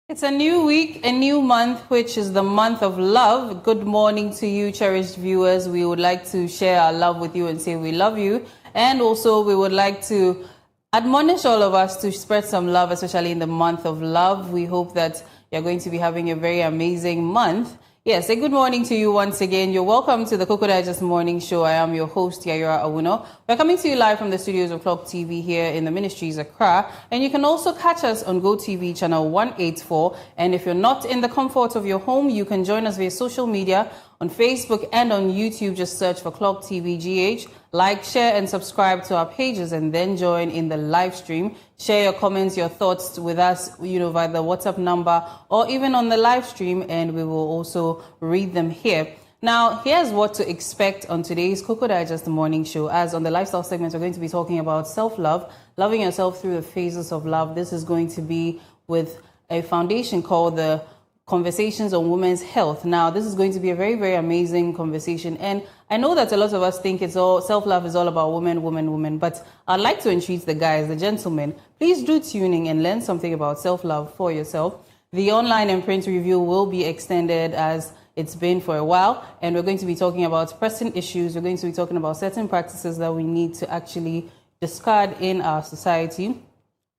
It's a new week, a new month, which is the month of love. Good morning to you, cherished viewers. We would like to share our love with you and say we love you. And also, we would like to admonish all of us to spread some love, especially in the month of love. We hope that you're going to be having a very amazing month. Yes, a good morning to you once again. You're welcome to the Koko Digest Morning Show. I am your host, Yayura Awuno. We're coming to you live from the studios of Clock TV here in the Ministries Accra. And you can also catch us on GoTV channel 184. And if you're not in the comfort of your home, you can join us via social media on Facebook and on YouTube. Just search for Clock TV GH. Like, share, and subscribe to our pages, and then join in the live stream. Share your comments, your thoughts with us, via the WhatsApp number or even on the live stream, and we will also read them here. Now, here's what to expect on today's Koko Digest Morning Show. As on the lifestyle segment, we're going to be talking about self-love, loving yourself through the phases of love. This is going to be with a foundation called the Conversations on Women's Health. Now, this is going to be a very, very amazing conversation. And I know that a lot of us think it's all self-love is all about women. But I'd like to entreat the guys, the gentlemen, please do tune in and learn something about self-love for yourself. The online and print review will be extended as it's been for a while. And we're going to be talking about pressing issues. We're going to be talking about certain practices that we need to actually discard in our society.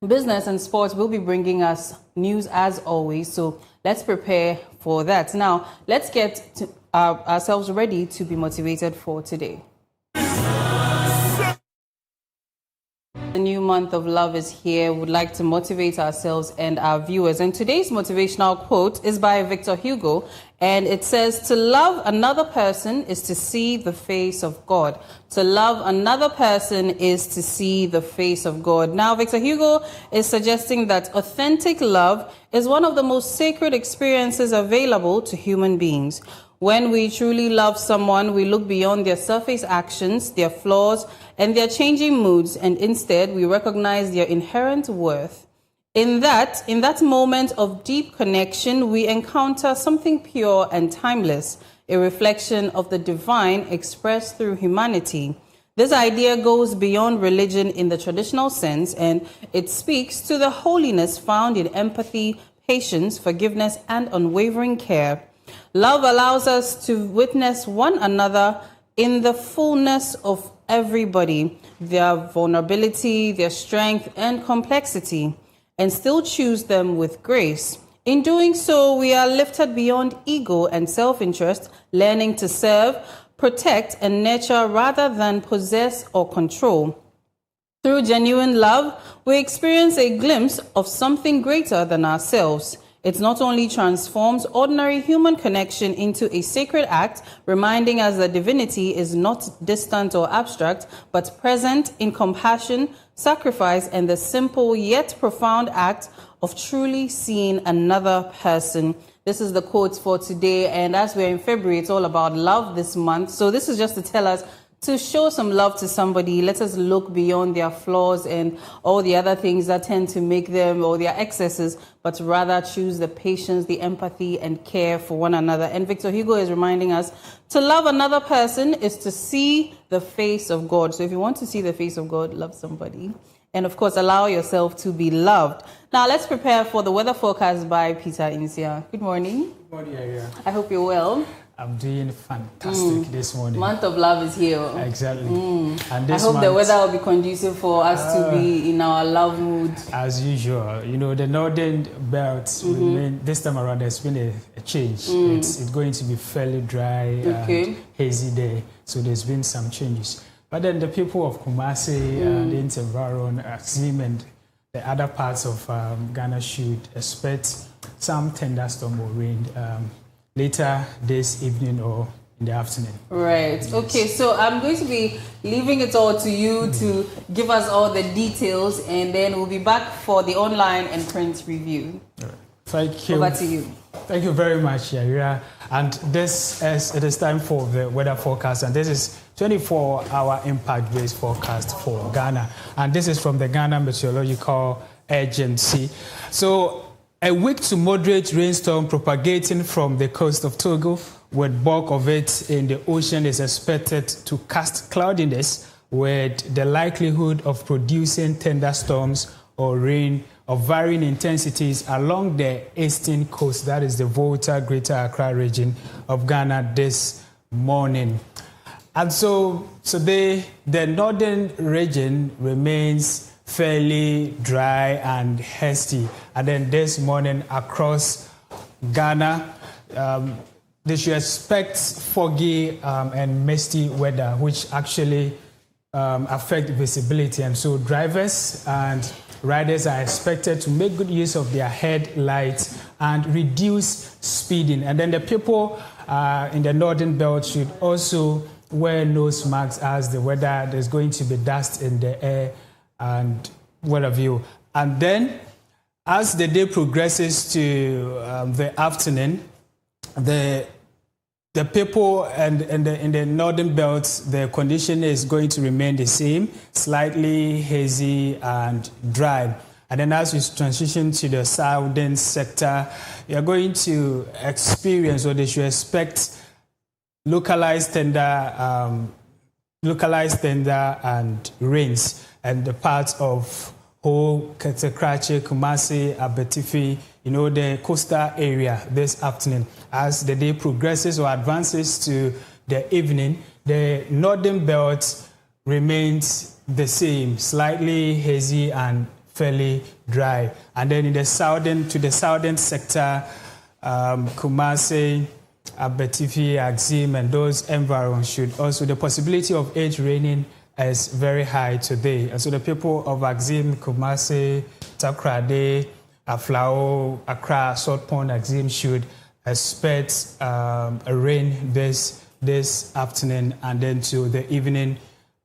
Business and sports will be bringing us news as always, so let's prepare for that. Now, let's get ourselves ready to be motivated for today. The new month of love is here. We'd like to motivate ourselves and our viewers. And today's motivational quote is by Victor Hugo. And it says, to love another person is to see the face of God. To love another person is to see the face of God. Now, Victor Hugo is suggesting that authentic love is one of the most sacred experiences available to human beings. When we truly love someone, we look beyond their surface actions, their flaws, and their changing moods, and instead we recognize their inherent worth. In that moment of deep connection, we encounter something pure and timeless, a reflection of the divine expressed through humanity. This idea goes beyond religion in the traditional sense, and it speaks to the holiness found in empathy, patience, forgiveness, and unwavering care. Love allows us to witness one another in the fullness of everybody, their vulnerability, their strength, and complexity, and still choose them with grace. In doing so, we are lifted beyond ego and self-interest, learning to serve, protect, and nurture rather than possess or control. Through genuine love, we experience a glimpse of something greater than ourselves. It not only transforms ordinary human connection into a sacred act, reminding us that divinity is not distant or abstract, but present in compassion, sacrifice, and the simple yet profound act of truly seeing another person. This is the quote for today. And as we're in February, it's all about love this month. So this is just to tell us to show some love to somebody. Let us look beyond their flaws and all the other things that tend to make them, or their excesses, but rather choose the patience, the empathy, and care for one another. And Victor Hugo is reminding us to love another person is to see the face of God. So if you want to see the face of God, love somebody. And of course, allow yourself to be loved. Now, let's prepare for the weather forecast by Peter Insia. Good morning. Good morning, Aya. I hope you're well. I'm doing fantastic this morning. Month of love is here. Exactly. And this I hope month, the weather will be conducive for us to be in our love mood. As usual, the northern belt, this time around there's been a change. It's going to be fairly dry and hazy there. So there's been some changes. But then the people of Kumasi, the environment, Axim, and the other parts of Ghana should expect some thunderstorm or rain later this evening or in the afternoon. Right. Yes. Okay, so I'm going to be leaving it all to you to give us all the details, and then we'll be back for the online and print review. Right. Thank you. Over to you. Thank you very much, Yaira. And it is time for the weather forecast, and this is 24-hour impact-based forecast for Ghana. And this is from the Ghana Meteorological Agency. So, a weak to moderate rainstorm propagating from the coast of Togo, with bulk of it in the ocean, is expected to cast cloudiness with the likelihood of producing thunderstorms or rain of varying intensities along the eastern coast, that is the Volta Greater Accra region of Ghana this morning. And so the northern region remains fairly dry and hasty. And then this morning across Ghana, they should expect foggy and misty weather, which actually affect visibility. And so drivers and riders are expected to make good use of their headlights and reduce speeding. And then the people in the northern belt should also wear nose masks, as the weather, there's going to be dust in the air and what have you. And then as the day progresses to the afternoon, the people in the northern belt, the condition is going to remain the same, slightly hazy and dry. And then as we transition to the southern sector, you're going to experience, or they should expect, localized thunder and rains and the parts of Ho, Ketekrache, Kumasi, Abetifi, the coastal area this afternoon. As the day progresses or advances to the evening, the northern belt remains the same, slightly hazy and fairly dry. And then in the southern sector, Kumasi, Abetifi, Axim, and those environs should also, the possibility of it raining is very high today. And so the people of Axim, Kumasi, Takrade, Aflao, Accra, Salt Pond, Axim should expect a rain this afternoon and then to the evening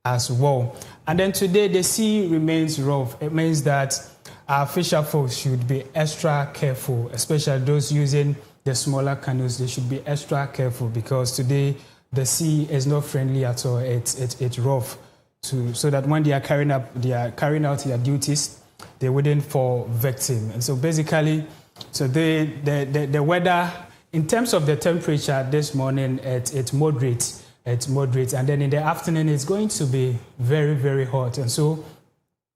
as well. And then today the sea remains rough. It means that our fisher folks should be extra careful, especially those using the smaller canoes. They should be extra careful because today the sea is not friendly at all. It's rough, so that when they are carrying out their duties, they wouldn't fall victim. And so basically, the weather in terms of the temperature this morning, it's moderate. It's moderate, and then in the afternoon it's going to be very, very hot. And so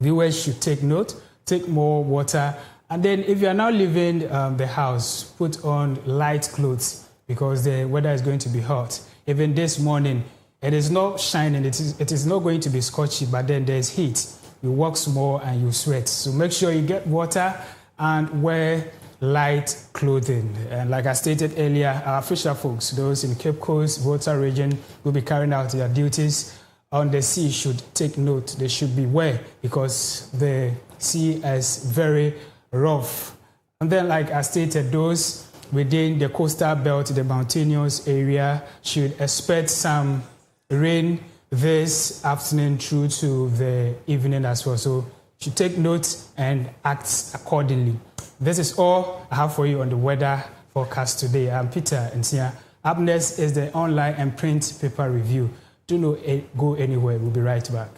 viewers should take note, take more water. And then if you are now leaving the house, put on light clothes because the weather is going to be hot. Even this morning, it is not shining, it is not going to be scorchy, but then there's heat. You walk small and you sweat. So make sure you get water and wear light clothing. And like I stated earlier, our fisher folks, those in Cape Coast, Volta region, will be carrying out their duties on the sea should take note. They should beware because the sea is very rough. And then, like I stated, those within the coastal belt, the mountainous area, should expect some rain this afternoon through to the evening as well. So should take note and act accordingly. This is all I have for you on the weather forecast today. I'm Peter Nsia. Up next is the online and print paper review. Do not go anywhere. We'll be right back.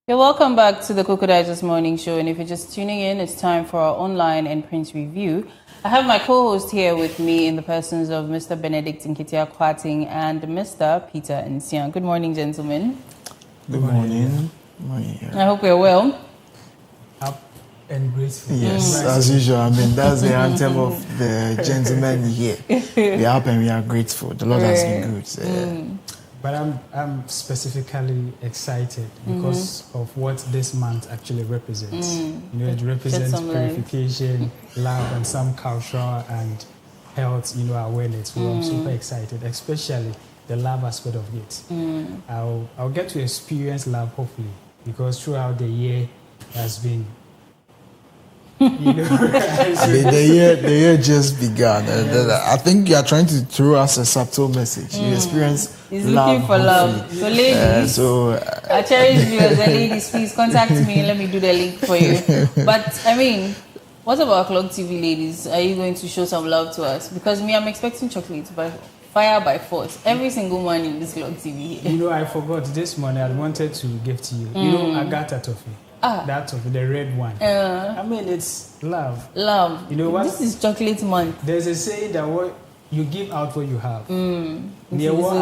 You're welcome back to the Koko Digest Morning Show, and if you're just tuning in, it's time for our online and print review. I have my co-host here with me in the persons of Mr. Benedict Nkitia Kwating and Mr. Peter Nsian. Good morning, gentlemen. Good morning. Morning. I hope you're well. Up and grateful. Yes, as usual. I mean, that's the anthem of the gentlemen here. We are up and we are grateful. The Lord has been good. So, But I'm specifically excited because of what this month actually represents. You know, it represents purification, love, and some cultural and health, awareness. So I'm super excited, especially the love aspect of it. I'll get to experience love hopefully because throughout the year has been. I mean, the year just began. I think you are trying to throw us a subtle message. You experience He's love. Looking for love. So ladies, I cherish viewers and ladies, please contact me and let me do the link for you. But I mean, what about Clock TV ladies? Are you going to show some love to us? Because I'm expecting chocolate by fire by force every single morning in this Clock TV. I forgot this morning. I wanted to give to you. Agatha toffee. That of the red one. I mean, it's love. Love. You know what? This is chocolate month. There's a saying that what you give out what you have. It doesn't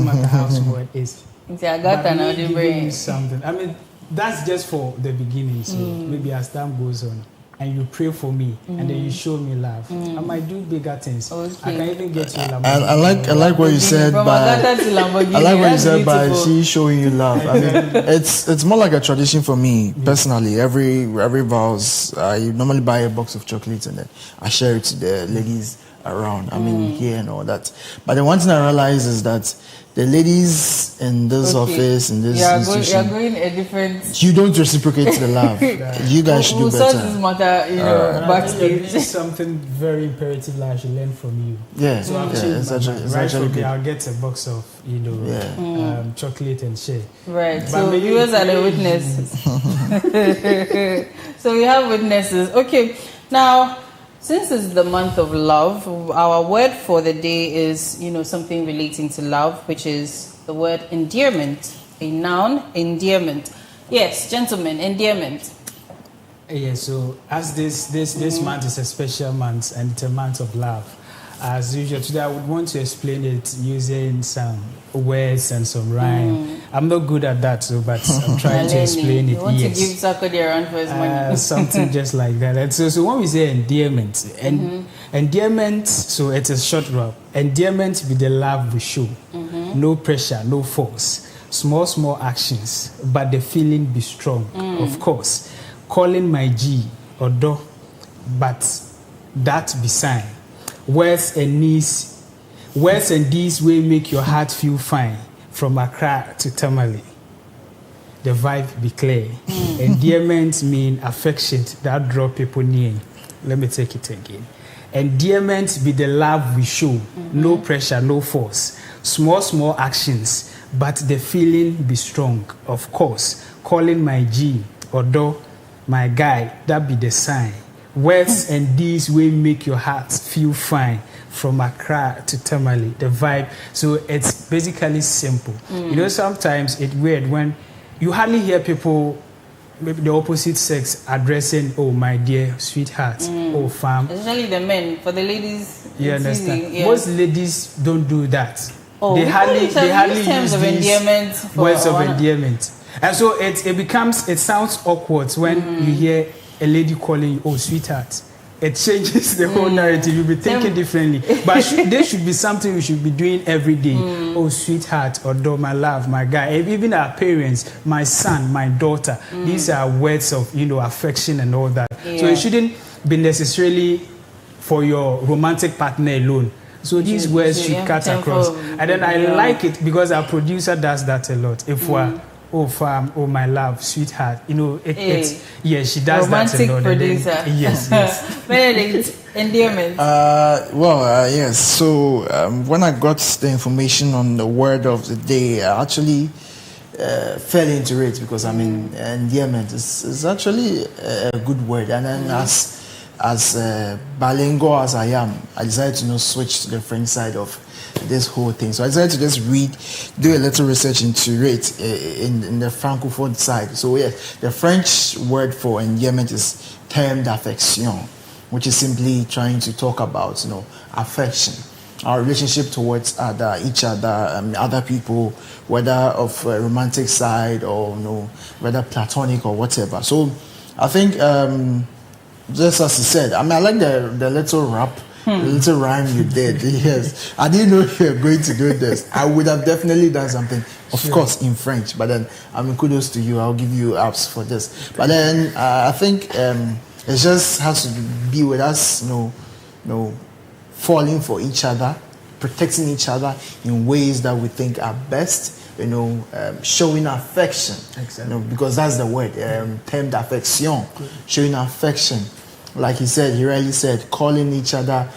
matter how small it is. But me giving you something. I mean, that's just for the beginning. So maybe as time goes on, and you pray for me, and then you show me love, I might do bigger things. Okay. I can even get you a Lamborghini. I like what you said by she showing you love. I mean, it's more like a tradition for me personally. Every vows, I normally buy a box of chocolates and then I share it to the ladies around. I mean, here and all that. But the one thing I realize is that the ladies in this office, in this institution, you're going a different. You don't reciprocate the love. You guys should do better. This matter, backstage. Something very imperative that I should learn from you. Yeah, so it's actually good. I'll get a box of chocolate and share. Right. But so viewers are the witnesses. So we have witnesses. Okay. Now, since it's the month of love, our word for the day is, something relating to love, which is the word endearment. A noun, endearment. Yes, gentlemen, endearment. Yeah, so as this month is a special month and it's a month of love, as usual, today I would want to explain it using some words and some rhyme. I'm not good at that, but I'm trying to explain it. You want to give Sakodi a run for his money. Something just like that. And so when we say endearment, endearment, so it's a short rap. Endearment be the love we show. No pressure, no force. Small actions, but the feeling be strong. Of course, calling my G or do, but that be sign. Words and these will make your heart feel fine. From Accra to Tamale, the vibe be clear. Endearment mean affection that draw people near. Let me take it again. Endearment be the love we show. No pressure, no force. Small actions, but the feeling be strong. Of course, calling my G or do, my guy, that be the sign. Words and deeds will make your heart feel fine. From Accra to Tamale, the vibe. So it's basically simple. Sometimes it's weird when you hardly hear people, maybe the opposite sex, addressing, oh, my dear sweetheart, oh, fam. Especially the men. For the ladies, you understand? Most ladies don't do that. Oh, they hardly use of endearment words of endearment. And so it sounds awkward when you hear a lady calling you, oh, sweetheart. It changes the whole narrative. You'll be thinking differently. But there should be something we should be doing every day. Oh, sweetheart, or do, my love, my guy. Even our parents, my son, my daughter. These are words of, affection and all that. Yeah. So it shouldn't be necessarily for your romantic partner alone. So these words should cut across. And then I like it because our producer does that a lot. If we're oh farm, oh my love, sweetheart. You know, it's she does romantic that. Producer. Yes. Benedict, endearment. Yes. So when I got the information on the word of the day, I actually fell into it because endearment is actually a good word. And then as bilingual as I am, I decided to switch to the French side of this whole thing. So I decided to just do a little research into it in the francophone side. So yes, the French word for endearment is terme d'affection, which is simply trying to talk about affection, our relationship towards each other, other people, whether of a romantic side or whether platonic or whatever. So I think just as you said, I like the little rap. The little rhyme you did, yes. I didn't know you were going to do this. I would have definitely done something, of course, in French. But then, kudos to you. I'll give you apps for this. But then, I think it just has to be with us, falling for each other, protecting each other in ways that we think are best. Showing affection. Exactly. Because that's the word, terme d'affection, showing affection. Like he rightly said, calling each other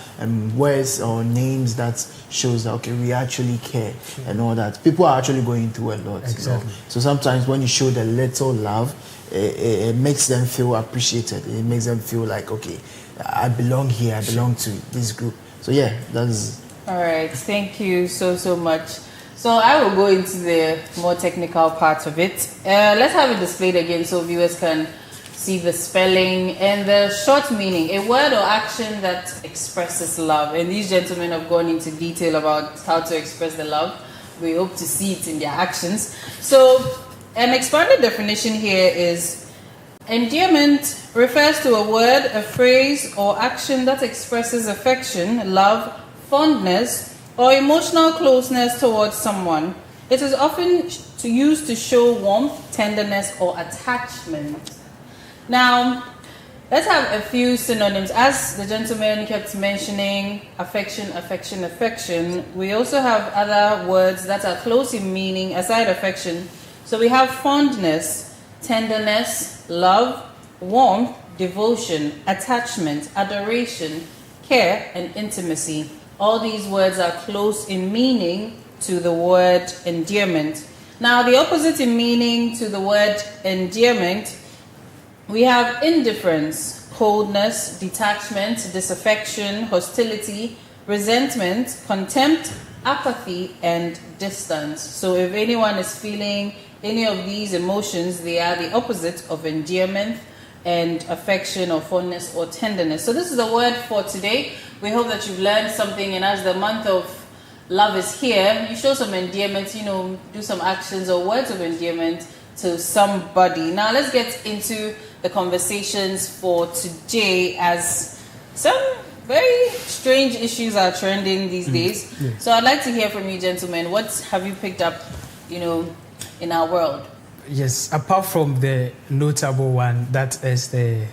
words or names that shows that, okay, we actually care and all that. People are actually going through a lot. Exactly. So sometimes when you show the little love, it makes them feel appreciated. It makes them feel like, okay, I belong here, I belong to this group. So yeah, that's... All right, thank you so much. So I will go into the more technical part of it. Let's have it displayed again so viewers can see the spelling and the short meaning. A word or action that expresses love. And these gentlemen have gone into detail about how to express the love. We hope to see it in their actions. So an expanded definition here is endearment refers to a word, a phrase, or action that expresses affection, love, fondness, or emotional closeness towards someone. It is often used to show warmth, tenderness, or attachment. Now, let's have a few synonyms. As the gentleman kept mentioning, affection, affection, affection, we also have other words that are close in meaning aside affection. So we have fondness, tenderness, love, warmth, devotion, attachment, adoration, care, and intimacy. All these words are close in meaning to the word endearment. Now, the opposite in meaning to the word endearment, we have indifference, coldness, detachment, disaffection, hostility, resentment, contempt, apathy, and distance. So if anyone is feeling any of these emotions, they are the opposite of endearment and affection or fondness or tenderness. So this is the word for today. We hope that you've learned something, and as the month of love is here, you show some endearment, do some actions or words of endearment to somebody. Now let's get into the conversations for today, as some very strange issues are trending these days. Yes. So I'd like to hear from you, gentlemen. What have you picked up, in our world? Yes, apart from the notable one, that is the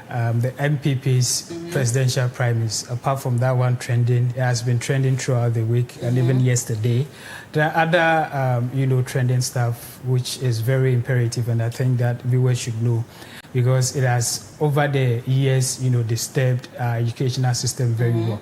MPP's presidential primaries. Apart from that one trending, it has been trending throughout the week and even yesterday. There are other, trending stuff which is very imperative, and I think that viewers should know, because it has over the years, disturbed our educational system very well.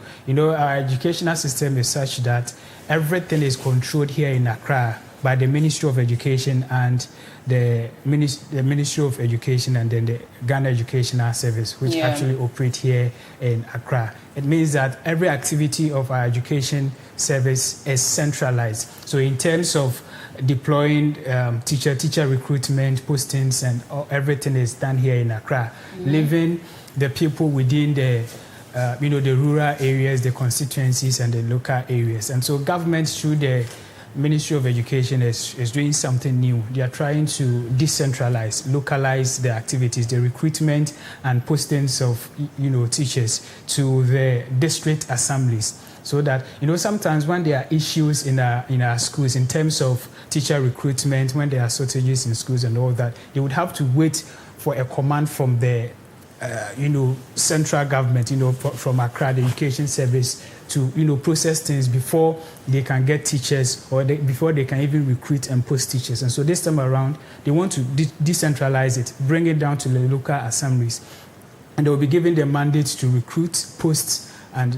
Our educational system is such that everything is controlled here in Accra by the Ministry of Education and the Ministry of Education, and then the Ghana Educational Service, which actually operate here in Accra. It means that every activity of our education service is centralized. So in terms of deploying teacher recruitment, postings, and everything is done here in Accra, leaving the people within the the rural areas, the constituencies, and the local areas. And so government, through the Ministry of Education, is doing something new. They are trying to decentralize, localize the activities, the recruitment and postings of teachers to the district assemblies, so that sometimes when there are issues in our schools in terms of teacher recruitment, when there are shortages in schools and all that, they would have to wait for a command from the central government, from Accra, the education service, to, process things before they can get teachers or before they can even recruit and post teachers. And so this time around, they want to decentralize it, bring it down to the local assemblies. And they will be given the mandate to recruit, post, and,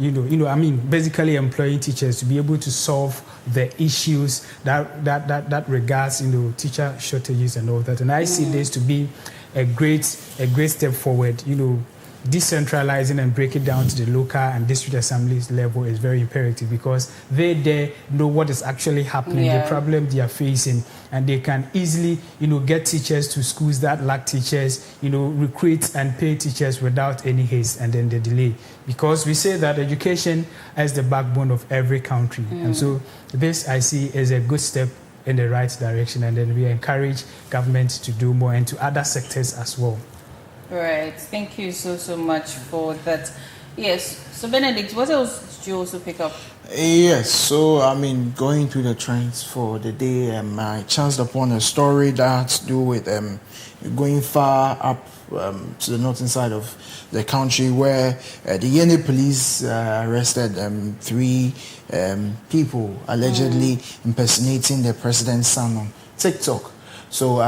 basically employing teachers to be able to solve the issues that regards, teacher shortages and all that. And I see this to be a great step forward. Decentralizing and break it down to the local and district assemblies level is very imperative, because they know what is actually happening, the problem they are facing, and they can easily, get teachers to schools that lack teachers, recruit and pay teachers without any haste and then the delay. Because we say that education is the backbone of every country. And so this, I see, is a good step in the right direction, and then we encourage government to do more, and to other sectors as well. Right. Thank you so much for that. Yes. So Benedict, what else did you also pick up? Yes. So going through the trends for the day, I chanced upon a story that had to do with going far up to the northern side of the country, where the Yene police arrested 3 people allegedly impersonating the president's son on TikTok. So,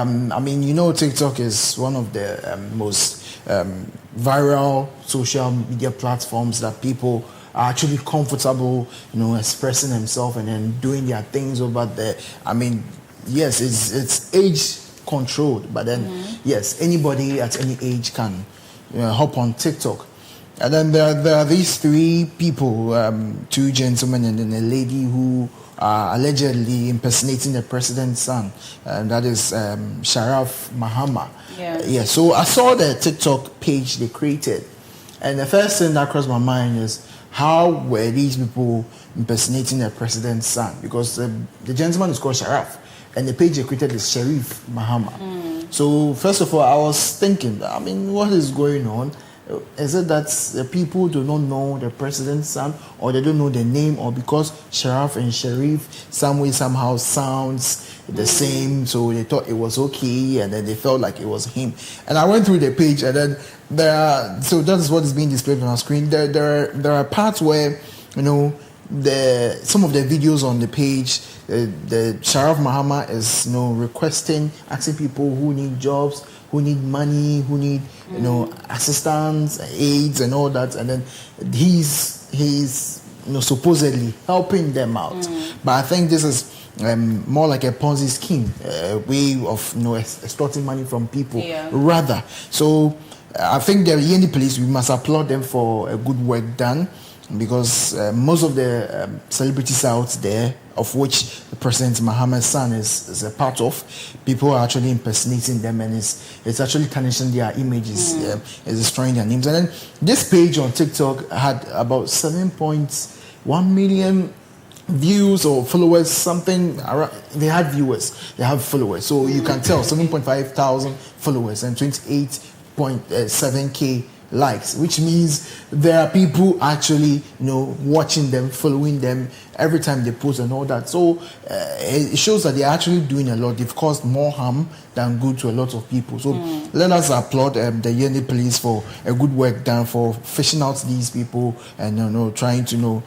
TikTok is one of the most viral social media platforms that people are actually comfortable, expressing themselves and then doing their things over there. Yes, it's age controlled, but then, yes, anybody at any age can hop on TikTok. And then there are these 3 people, 2 gentlemen and then a lady who allegedly impersonating the president's son, and that is Sharaf Mahama. So I saw the TikTok page they created, and the first thing that crossed my mind is, how were these people impersonating the president's son? Because the gentleman is called Sharaf, and the page they created is Sharif Mahama. So first of all, I was thinking, what is going on? Is it that the people do not know the president's son, or they don't know the name, or because Sharaf and Sharif somehow sounds the same, so they thought it was okay, and then they felt like it was him. And I went through the page, and then so that is what is being displayed on our screen. There are parts where some of the videos on the page, the Sharaf Mahama is requesting, asking people who need jobs, who need money, who need assistance, aids, and all that, and then he's supposedly helping them out. But I think this is more like a Ponzi scheme, a way of extorting money from people, rather. So I think the Yeni police, we must applaud them for a good work done, because most of the celebrities out there, of which President Mahama's son is a part of, people are actually impersonating them, and it's actually tarnishing their images, it's destroying their names. And then this page on TikTok had about 7.1 million views or followers, something around. They have viewers, they have followers, so you can tell 7.5 thousand followers and 28.7k likes, which means there are people actually watching them, following them every time they post and all that. So it shows that they're actually doing a lot. They've caused more harm than good to a lot of people. So let us applaud the Yeni police for a good work done, for fishing out these people and trying to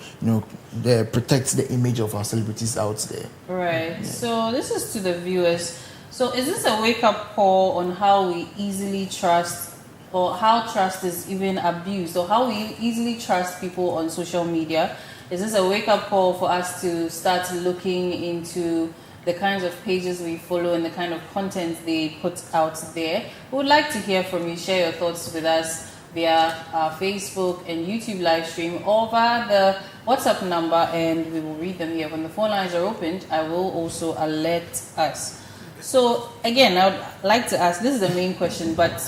protect the image of our celebrities out there. Right. So this is to the viewers. So is this a wake-up call on how we easily trust, or how trust is even abused, or how we easily trust people on social media? Is this a wake-up call for us to start looking into the kinds of pages we follow and the kind of content they put out there? We would like to hear from you. Share your thoughts with us via our Facebook and YouTube live stream, or via the WhatsApp number, and we will read them here. When the phone lines are opened, I will also alert us. So again, I would like to ask, this is the main question, but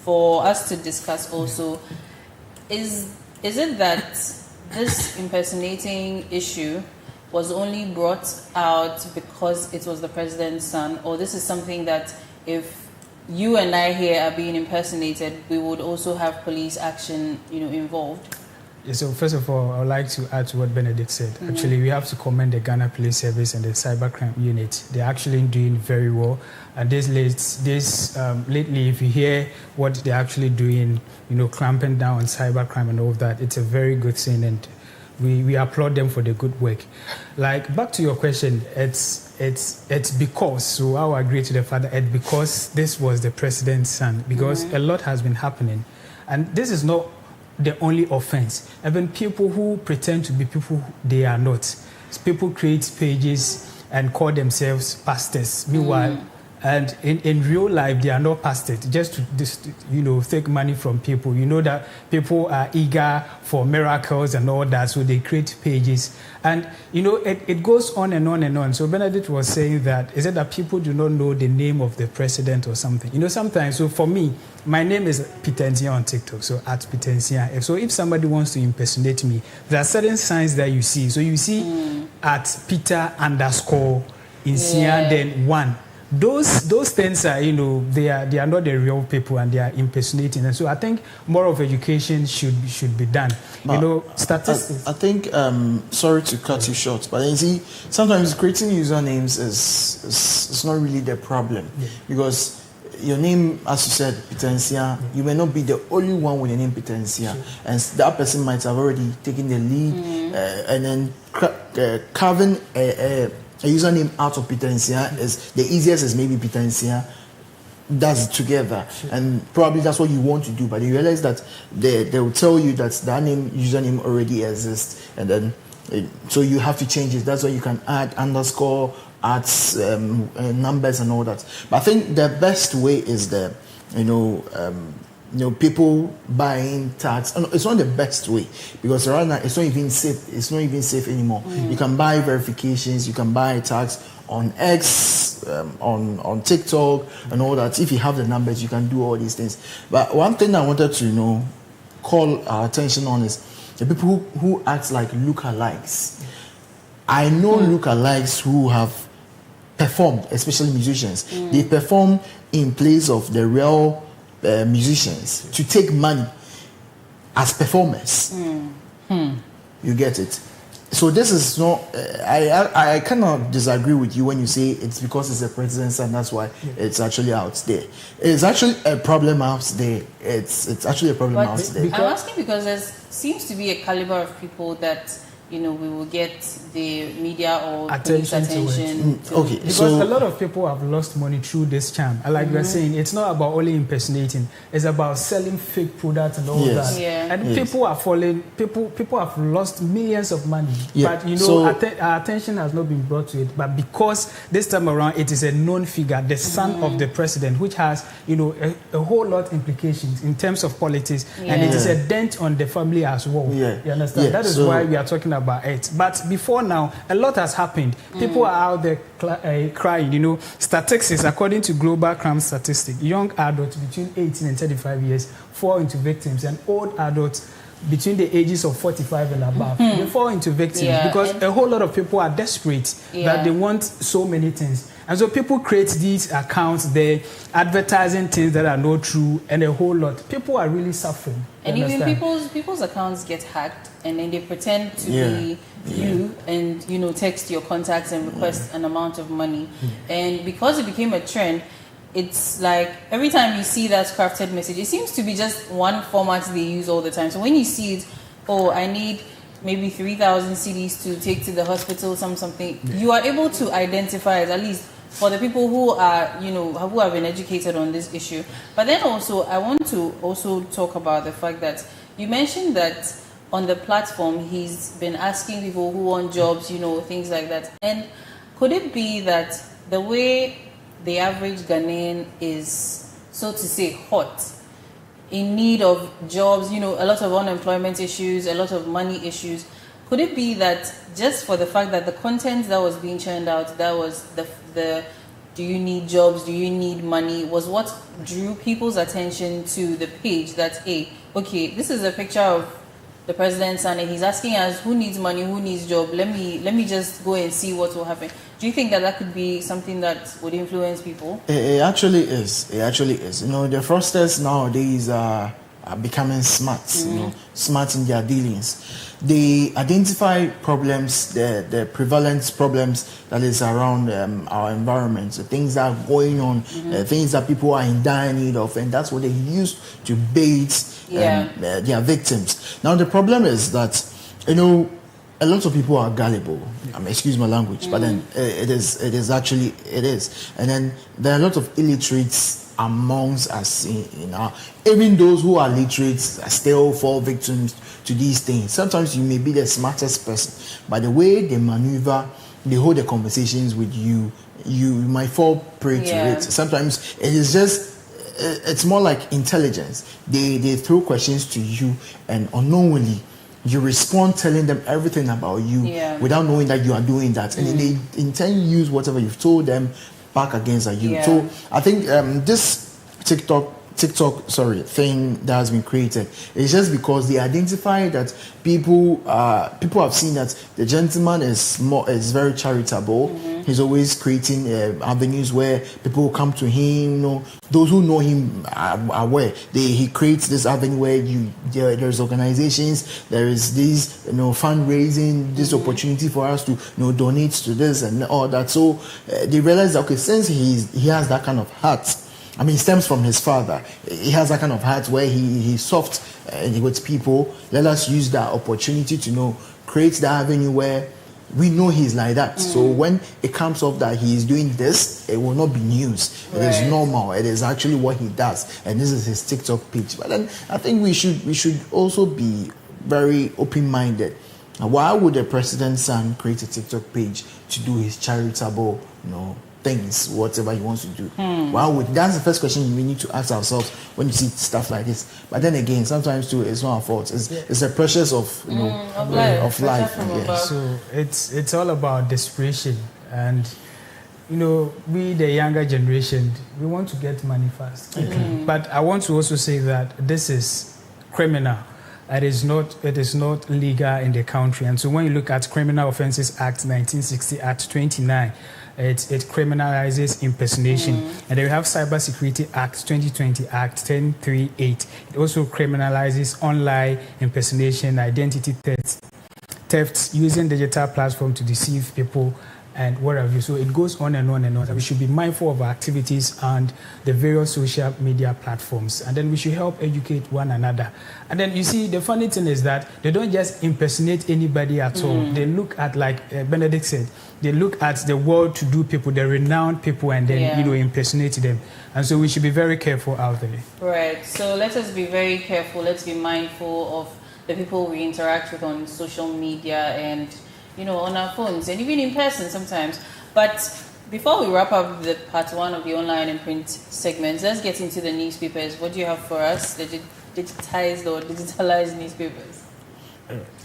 for us to discuss also, is it that this impersonating issue was only brought out because it was the president's son, or this is something that if you and I here are being impersonated, we would also have police action involved? So first of all, I would like to add to what Benedict said. Actually, we have to commend the Ghana Police Service and the Cybercrime Unit. They're actually doing very well. And lately, if you hear what they're actually doing, clamping down on cybercrime and all of that, it's a very good thing, and we applaud them for the good work. Like, back to your question, it's because, so I will agree to the fact that it's because this was the president's son, because a lot has been happening. And this is not the only offense. Even people who pretend to be people they are not. People create pages and call themselves pastors. Meanwhile, and in real life, they are not pastors. Just to take money from people. You know that people are eager for miracles and all that, so they create pages. And it goes on and on and on. So Benedict was saying that, is it that people do not know the name of the president or something? Sometimes, so for me, my name is Peter Nsia on TikTok, so at Peter Nsia. So if somebody wants to impersonate me, there are certain signs that you see. So you see at Peter _Nsia, then 1. Those things are, they are not the real people, and they are impersonating. And so I think more of education should be done. Statistics. I think, sorry to cut you short, but you see, sometimes creating usernames is not really the problem, because your name, as you said, Peter Nsia, you may not be the only one with the name Peter Nsia, and that person might have already taken the lead, and then carving a username out of Peter Nsia is the easiest. Is maybe Peter Nsia does it together, and probably that's what you want to do. But you realize that they will tell you that username already exists, and then so you have to change it. That's why you can add _, add numbers and all that. But I think the best way is the people buying tags. It's not the best way, because right now it's not even safe. It's not even safe anymore. You can buy verifications, you can buy tags on X, on TikTok and all that. If you have the numbers, you can do all these things. But one thing I wanted to call our attention on is the people who act like lookalikes. I know lookalikes who have performed, especially musicians. They perform in place of the real musicians to take money as performers. You get it? So this is not. I cannot disagree with you when you say it's because it's the president's and that's why it's actually out there. It's actually a problem out there. It's actually a problem out there. I'm asking because there seems to be a caliber of people that we will get the media or police attention. Okay, because a lot of people have lost money through this charm. Like we're saying, it's not about only impersonating; it's about selling fake products and all that. Yeah. And people are falling. People have lost millions of money. Yeah. But our attention has not been brought to it. But because this time around, it is a known figure, the son of the president, which has a whole lot implications in terms of politics, and it is a dent on the family as well. Yeah. You understand? That is why we are talking about it. But before now, a lot has happened. People are out there crying. Statistics, according to global crime statistics, young adults between 18 and 35 years fall into victims, and old adults between the ages of 45 and above, they fall into victims because a whole lot of people are desperate that they want so many things. And so people create these accounts, they're advertising things that are not true, and a whole lot. People are really suffering. And even people's accounts get hacked, and then they pretend to be you, and text your contacts and request an amount of money. And because it became a trend, it's like every time you see that crafted message, it seems to be just one format they use all the time. So when you see it, I need maybe 3,000 CDs to take to the hospital, something, you are able to identify it, at least for the people who are, who have been educated on this issue. But then also, I want to also talk about the fact that you mentioned that on the platform, he's been asking people who want jobs, things like that. And could it be that the way the average Ghanaian is, so to say, hot, in need of jobs, a lot of unemployment issues, a lot of money issues, could it be that just for the fact that the content that was being churned out, that was the do you need jobs, do you need money, was what drew people's attention to the page that, hey, okay, this is a picture of the president's son, and he's asking us who needs money, who needs job, let me just go and see what will happen. Do you think that could be something that would influence people? It actually is. The fraudsters nowadays are are becoming smart, smart in their dealings. They identify problems, the prevalent problems that is around our environment, the things that are going on, things that people are in dire need of, and that's what they use to bait their victims. Now the problem is that, a lot of people are gullible. Excuse my language, but then it is, and then there are a lot of illiterates amongst us. Even those who are literate still fall victims to these things. Sometimes you may be the smartest person, but the way they maneuver, they hold the conversations with you, you might fall prey to it. Sometimes it is just, it's more like intelligence. They throw questions to you, and unknowingly you respond telling them everything about you without knowing that you are doing that, and they intend to use whatever you've told them back against you. So I think this TikTok thing that has been created is just because they identify that people have seen that the gentleman is very charitable. He's always creating avenues where people will come to him. Those who know him are aware. He creates this avenue where there's organizations, there is this fundraising, this opportunity for us to donate to this and all that. So they realize that, okay, since he has that kind of heart. It stems from his father. He has that kind of heart where he's soft with people. Let us use that opportunity to create that avenue where we know he's like that. So when it comes off that he is doing this, it will not be news. It is normal. It is actually what he does, and this is his TikTok page. But then I think we should also be very open-minded. Why would the president's son create a TikTok page to do his charitable, things, whatever he wants to do? That's the first question we need to ask ourselves when you see stuff like this. But then again, sometimes too, it's not our fault. It's the pressures of life. So it's all about desperation, and we the younger generation, we want to get money fast. But I want to also say that this is criminal. It is not legal in the country. And so when you look at Criminal Offences Act 1960 Act 29, it criminalizes impersonation. And then we have Cybersecurity Act 2020 Act 1038. It also criminalizes online impersonation, identity theft, using digital platform to deceive people, and what have you. So it goes on and on and on. We should be mindful of our activities and the various social media platforms, and then we should help educate one another. And then you see, the funny thing is that they don't just impersonate anybody at all. They look at, like Benedict said, they look at the well-to-do people, the renowned people, and then impersonate them. And so we should be very careful out there. Right. So let us be very careful. Let's be mindful of the people we interact with on social media and on our phones, and even in person sometimes. But before we wrap up the part one of the online and print segments, let's get into the newspapers. What do you have for us? The digitized or digitalized newspapers.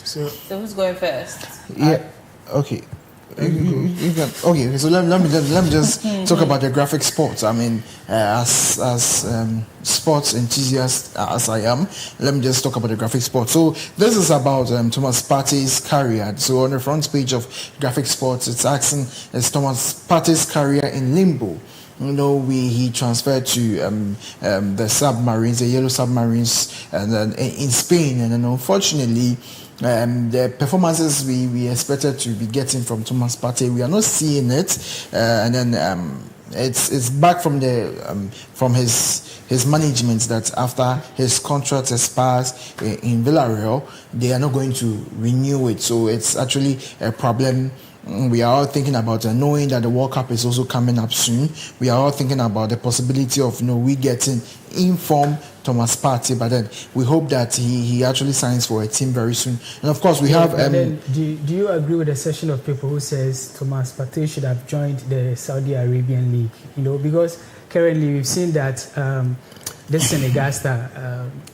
So who's going first? Okay. Okay, so let me just talk about the graphic sports. As sports enthusiast as I am, let me just talk about the graphic sports. So this is about Thomas Partey's career. So on the front page of graphic sports, it's asking, is Thomas Partey's career in limbo? He transferred to the submarines, the yellow submarines, and then in Spain, and then unfortunately, the performances we expected to be getting from Thomas Partey, we are not seeing it, and then it's back from his management that after his contract expires in Villarreal, they are not going to renew it. So it's actually a problem. We are all thinking about knowing that the World Cup is also coming up soon. We are all thinking about the possibility of we getting informed Thomas Partey, but then we hope that he actually signs for a team very soon. And of course we have. Then do you agree with the section of people who says Thomas Partey should have joined the Saudi Arabian League? Because currently we've seen that. This Senegal star,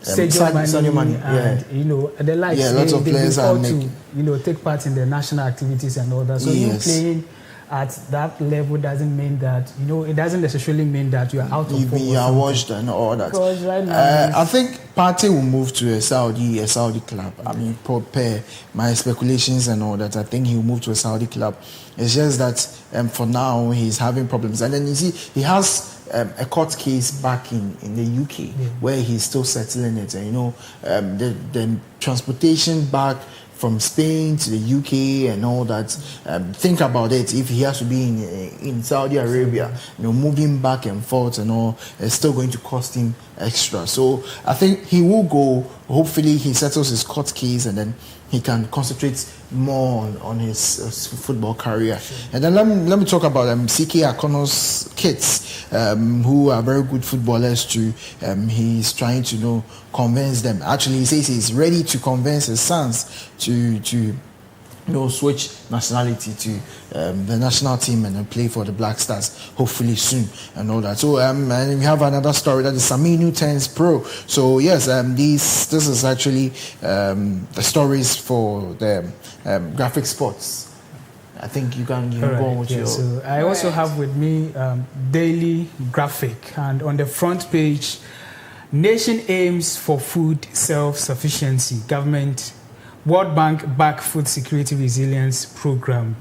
Sadio Mane, and the likes. Lots of players are to take part in the national activities and all that. So you playing at that level doesn't mean that it doesn't necessarily mean that you are out of form. You are washed and all that. Because right now, I think Partey will move to a Saudi club. Per my speculations and all that, I think he will move to a Saudi club. It's just that for now he's having problems, and then you see he has a court case back in the UK where he's still settling it, and the transportation back from Spain to the UK and all that. Think about it. If he has to be in Saudi Arabia, moving back and forth and all, it's still going to cost him extra. So I think he will go. Hopefully, he settles his court case and then he can concentrate more on his football career. Sure. And then let me talk about CK Akono's kids, who are very good footballers too. He's trying to convince them. Actually, he says he's ready to convince his sons to switch nationality to the national team and then play for the Black Stars hopefully soon and all that. So and we have another story that is Saminu turns pro. So yes, this is actually the stories for the graphic sports. I think you can go on with your. So I also have with me Daily Graphic, and on the front page, nation aims for food self-sufficiency. Government, World Bank back food security resilience program.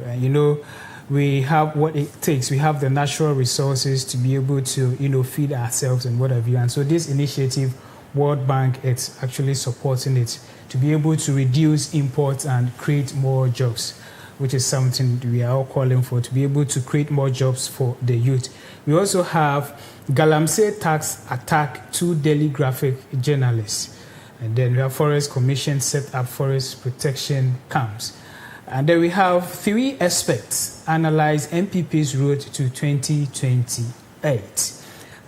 We have what it takes. We have the natural resources to be able to feed ourselves and what have you. And so this initiative, World Bank, it's actually supporting it to be able to reduce imports and create more jobs, which is something we are all calling for, to be able to create more jobs for the youth. We also have Galamsey tax attack 2 Daily Graphic journalists. And then we have Forest Commission set up forest protection camps. And then we have 3 experts analyze MPP's road to 2028.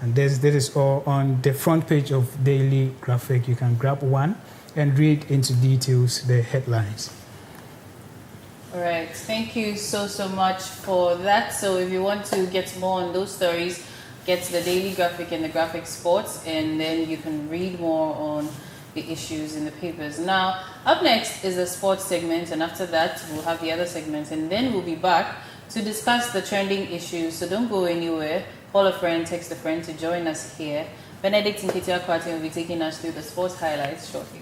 And that is all on the front page of Daily Graphic. You can grab one and read into details the headlines. All right. Thank you so much for that. So if you want to get more on those stories, get to the Daily Graphic and the Graphic Sports, and then you can read more on the issues in the papers. Now, up next is the sports segment, and after that, we'll have the other segments, and then we'll be back to discuss the trending issues. So don't go anywhere. Call a friend, text a friend to join us here. Benedict Nketiah will be taking us through the sports highlights shortly.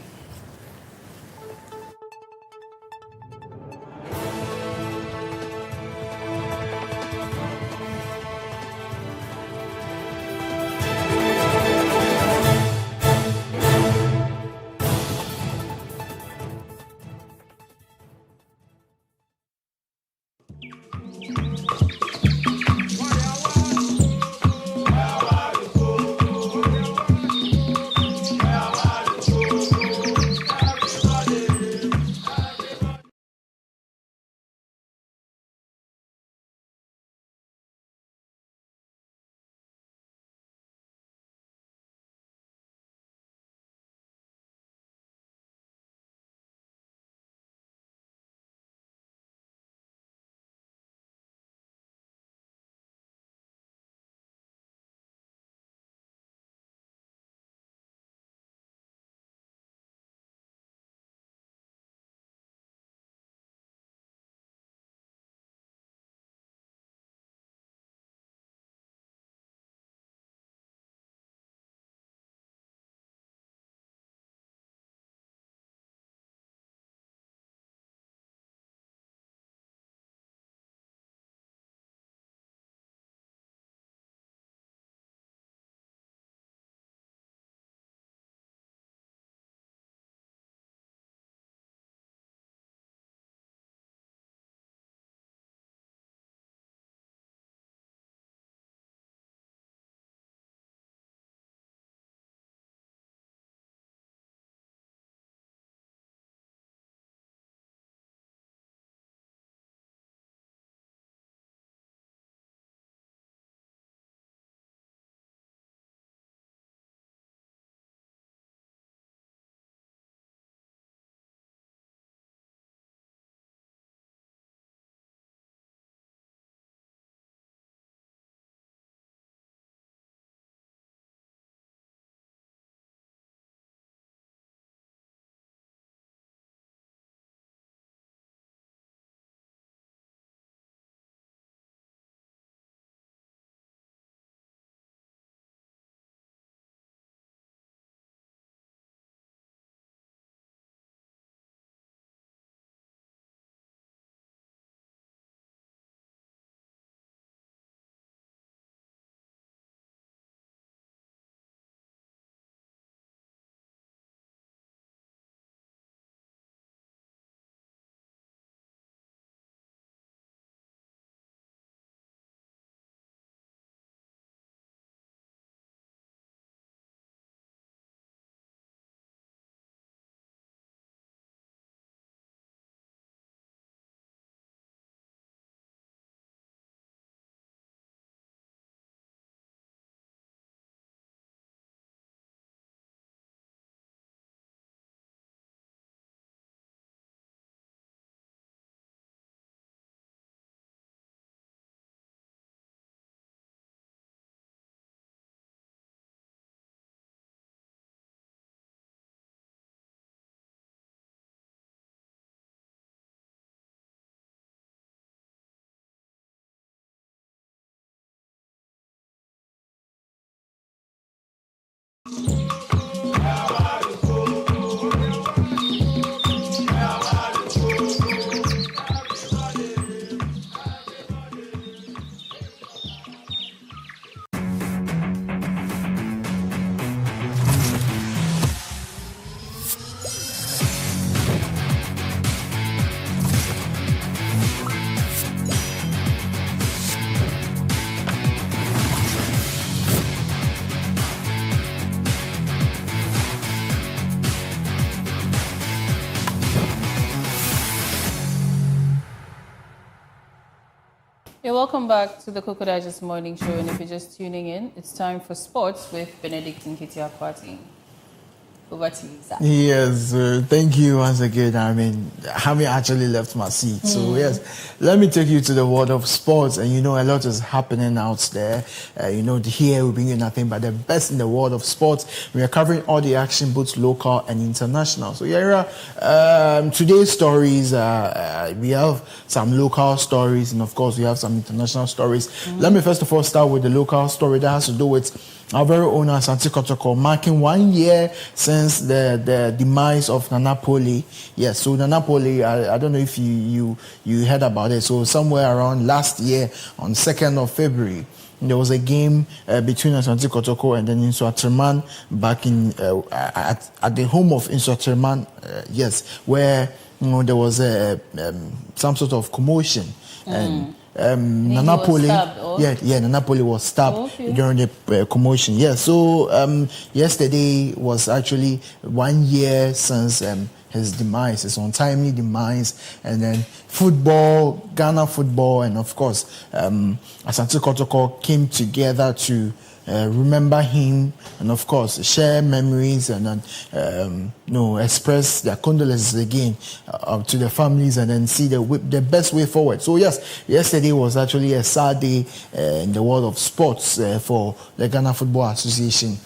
You're welcome back to the Koko Digest Morning Show, and if you're just tuning in, it's time for sports with Benedict and Kitty Akwati. Over to you, Zach. Yes, thank you once again. I mean, having actually left my seat. So, yes, let me take you to the world of sports. And, you know, a lot is happening out there. You know, here we bring you nothing but the best in the world of sports. We are covering all the action, both local and international. So, today's stories, we have some local stories, and, of course, we have some international stories. Let me first of all start with the local story that has to do with our very own Asante Kotoko, marking 1 year since the demise of Nana Poli. Yes, so Nana Poli, I don't know if you heard about it. So somewhere around last year, on 2nd of February, there was a game between Asante Kotoko and then Inso Aterman back in at the home of Inso Aterman, yes, where there was some sort of commotion. And Nana Poli, Nana Poli was stabbed during the commotion. Yeah, so yesterday was actually 1 year since his demise, his untimely demise, and then football, Ghana football, and of course, Asante Kotoko came together to remember him, and of course share memories, and then express their condolences again to the families, and then see the best way forward. So yes, yesterday was actually a sad day in the world of sports for the Ghana Football Association.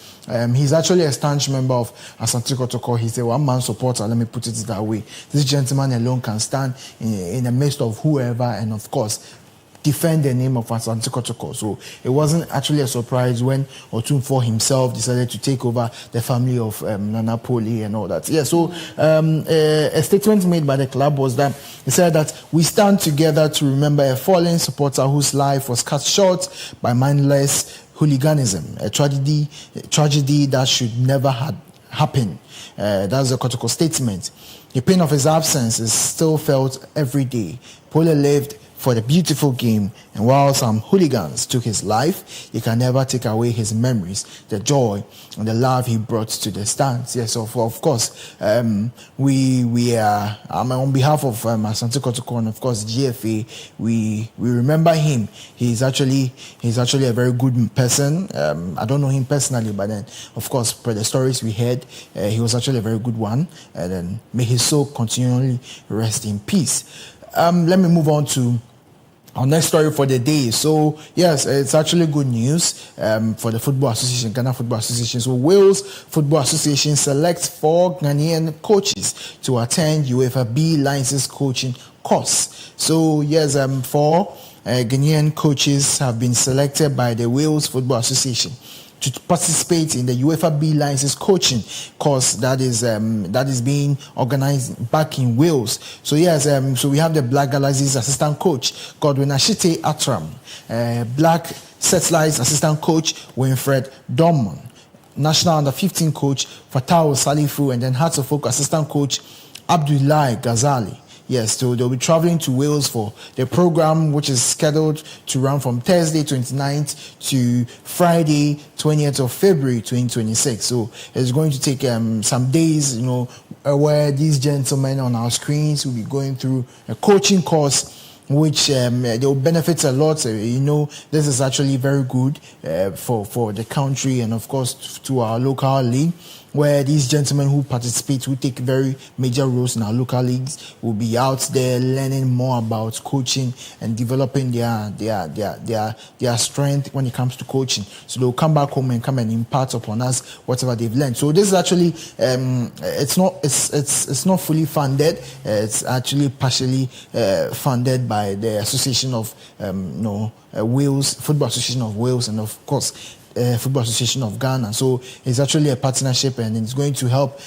He's actually a staunch member of Asante Kotoko. He's a one-man supporter, let me put it that way. This gentleman alone can stand in the midst of whoever, and of course defend the name of Asante Kotoko. So it wasn't actually a surprise when Otunfo himself decided to take over the family of Nana Poli and all that. Yeah, so a statement made by the club was that he said that we stand together to remember a fallen supporter whose life was cut short by mindless hooliganism, a tragedy that should never have happened. That's the Kotoko statement. The pain of his absence is still felt every day. Poli lived for the beautiful game, and while some hooligans took his life, you can never take away his memories, the joy and the love he brought to the stands. Yes, so of course, we are on behalf of Asante Kotoko and of course GFA, we remember him. He's actually a very good person. I don't know him personally, but then of course, per the stories we heard, he was actually a very good one. And then may his soul continually rest in peace. Let me move on to our next story for the day. So, yes, it's actually good news for the Football Association, Ghana Football Association. So, Wales Football Association selects 4 Ghanaian coaches to attend UEFA B license coaching course. So, yes, 4 Ghanaian coaches have been selected by the Wales Football Association to participate in the UEFA B license coaching course that is being organized back in Wales. So yes, so we have the Black Galaxies assistant coach Godwin Ashite Atram, Black Settlers assistant coach Winfred Dorman, National Under 15 coach Fatau Salifu, and then Hearts of Oak assistant coach Abdullahi Ghazali. Yes, so they'll be traveling to Wales for the program, which is scheduled to run from Thursday 29th to Friday 20th of February 2026. So it's going to take some days, where these gentlemen on our screens will be going through a coaching course, which they will benefit a lot. This is actually very good for the country and of course to our local league, where these gentlemen who participate, who take very major roles in our local leagues, will be out there learning more about coaching and developing their strength when it comes to coaching. So they'll come back home and come and impart upon us whatever they've learned. So this is actually it's not fully funded. It's actually partially funded by the Association of Wales, Football Association of Wales, and of course Football Association of Ghana. So it's actually a partnership, and it's going to help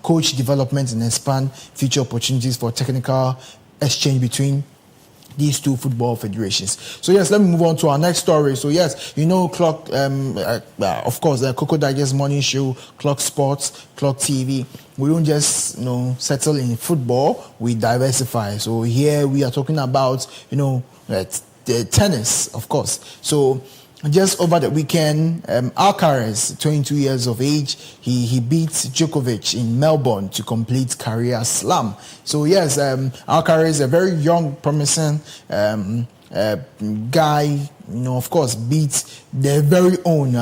coach development and expand future opportunities for technical exchange between these two football federations. So yes, let me move on to our next story. So yes, Clock, of course, the Koko Digest Morning Show, Clock Sports, Clock TV. We don't just settle in football. We diversify. So here we are talking about the tennis, of course. So just over the weekend, Alcaraz, 22 years of age, he beat Djokovic in Melbourne to complete career slam. So yes, Alcaraz, a very young, promising guy, of course, beat our very own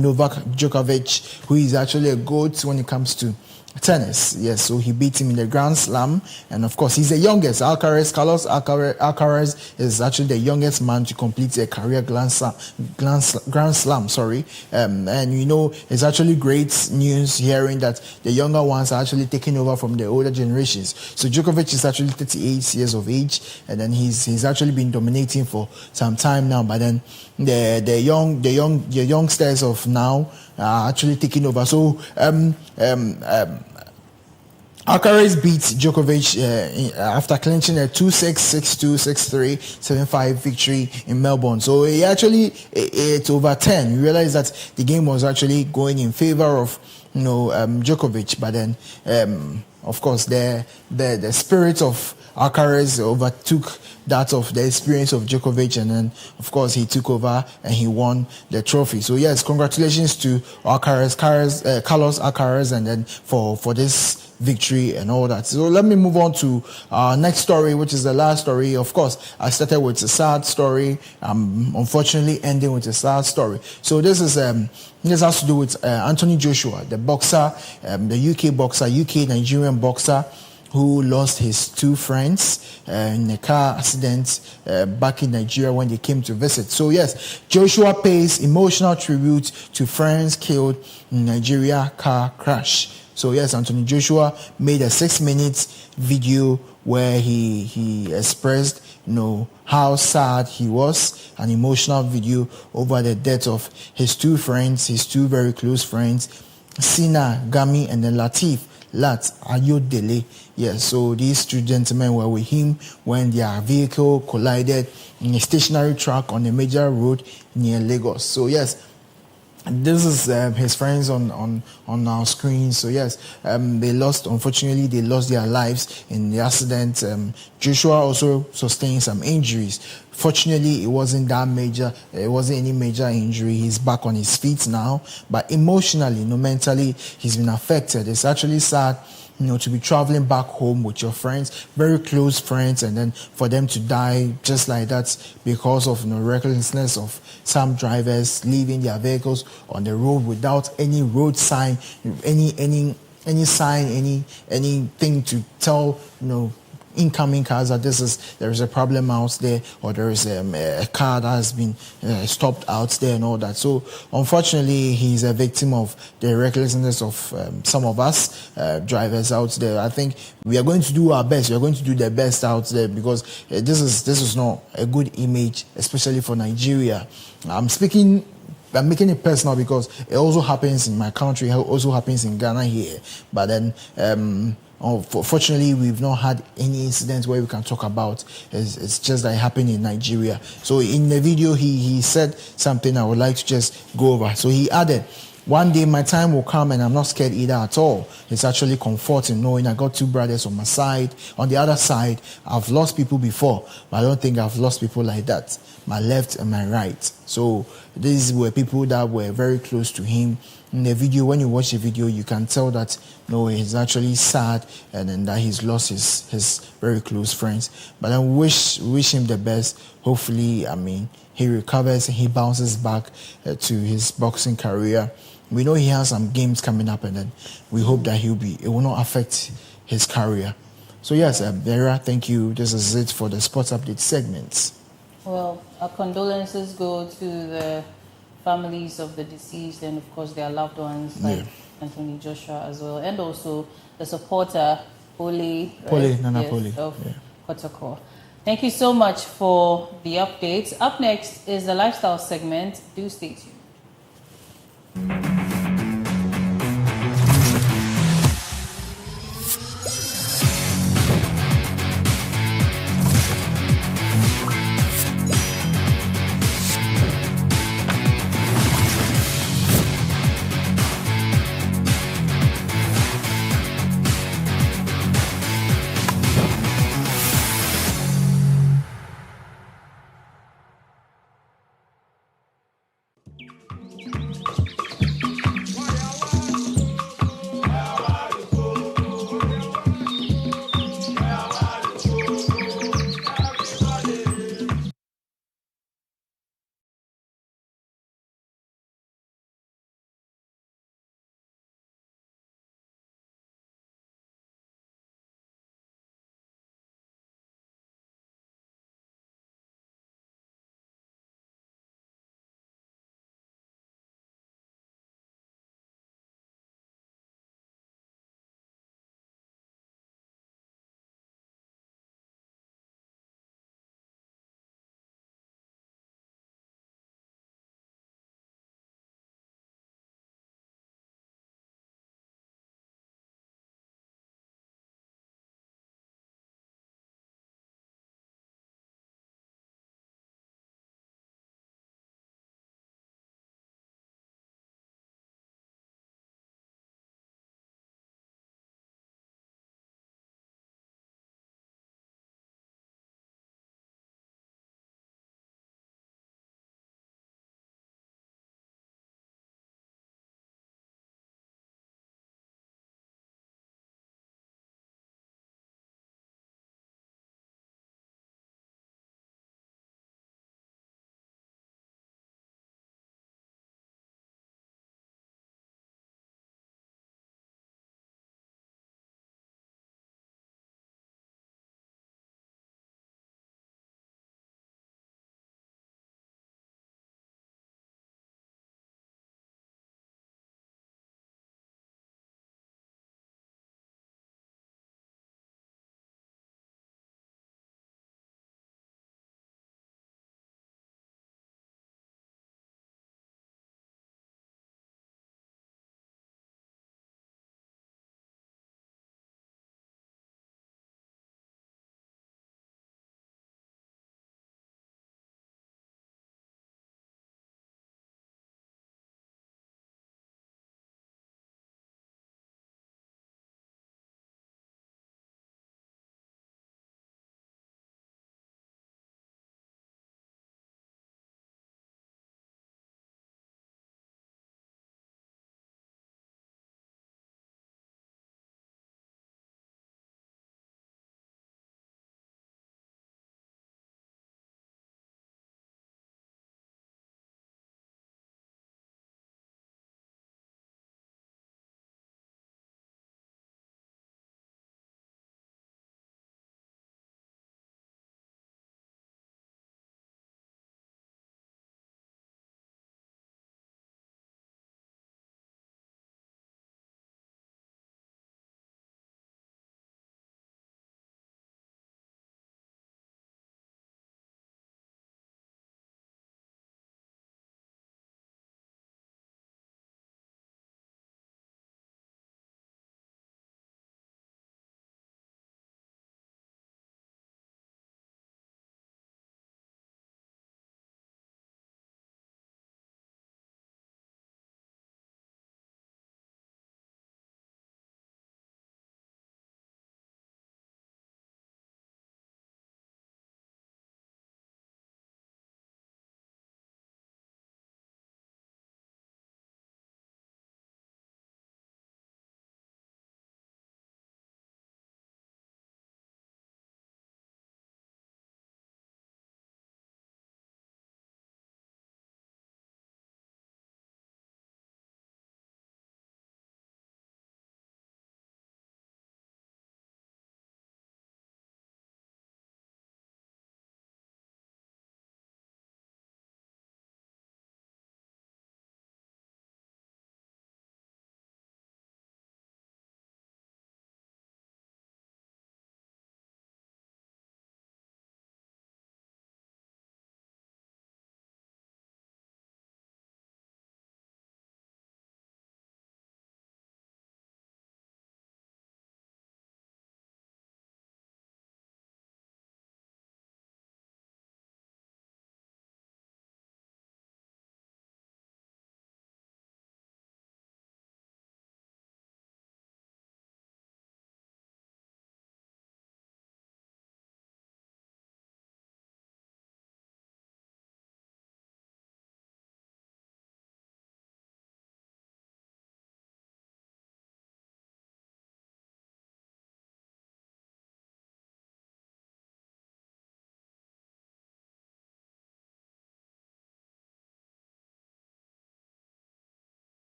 Novak Djokovic, who is actually a GOAT when it comes to tennis. Yes, so he beat him in the Grand Slam, and of course he's the youngest. Carlos Alcaraz is actually the youngest man to complete a career Grand Slam. And it's actually great news hearing that the younger ones are actually taking over from the older generations. So Djokovic is actually 38 years of age, and then he's actually been dominating for some time now. But then the youngsters of now are actually taking over. So Alcaraz beat Djokovic after clinching a 2-6, 6-2, 6-3, 7-5 victory in Melbourne. So he actually it's over 10. You realize that the game was actually going in favor of Djokovic, but then of course the spirit of Alcaraz overtook that of the experience of Djokovic, and then of course he took over and he won the trophy. So yes, congratulations to Carlos Alcaraz, and then for this victory and all that. So let me move on to our next story, which is the last story. Of course, I started with a sad story. Unfortunately ending with a sad story. So this has to do with Anthony Joshua, the boxer, the UK Nigerian boxer, who lost his two friends in a car accident back in Nigeria when they came to visit. So yes, Joshua pays emotional tribute to friends killed in Nigeria car crash. So yes, Anthony Joshua made a 6-minute video where he expressed, how sad he was, an emotional video over the death of his two very close friends, Sina Gami and then Latif Lat Ayodele. Yes, so these two gentlemen were with him when their vehicle collided in a stationary track on a major road near Lagos. So yes, this is his friends on our screen. So yes, unfortunately they lost their lives in the accident. Joshua also sustained some injuries. Fortunately, it wasn't that major. It wasn't any major injury. He's back on his feet now. But emotionally, mentally, he's been affected. It's actually sad, to be traveling back home with your friends, very close friends, and then for them to die just like that because of recklessness of some drivers leaving their vehicles on the road without any road sign, any sign, anything to tell incoming cars that there is a problem out there, or there is a car that has been stopped out there and all that. So unfortunately, he's a victim of the recklessness of some of us drivers out there. I think we are going to do our best. We are going to do the best out there, because this is not a good image, especially for Nigeria. I'm making it personal because it also happens in my country, it also happens in Ghana here. But then fortunately, we've not had any incidents where we can talk about. It's just that it happened in Nigeria. So in the video, he said something I would like to just go over. So he added, "One day my time will come and I'm not scared either at all. It's actually comforting knowing I got two brothers on my side. On the other side, I've lost people before, but I don't think I've lost people like that. My left and my right." So these were people that were very close to him. In the video, when you watch the video, you can tell that he's actually sad, and then that he's lost his very close friends. But I wish him the best. Hopefully, he recovers and he bounces back to his boxing career. We know he has some games coming up, and then we hope that it will not affect his career. So yes, Vera, thank you. This is it for the sports update segments. Well, our condolences go to the families of the deceased, and of course their loved ones, like Anthony Joshua as well, and also the supporter Nana Poli of Koko. Thank you so much for the updates. Up next is the lifestyle segment. Do stay tuned.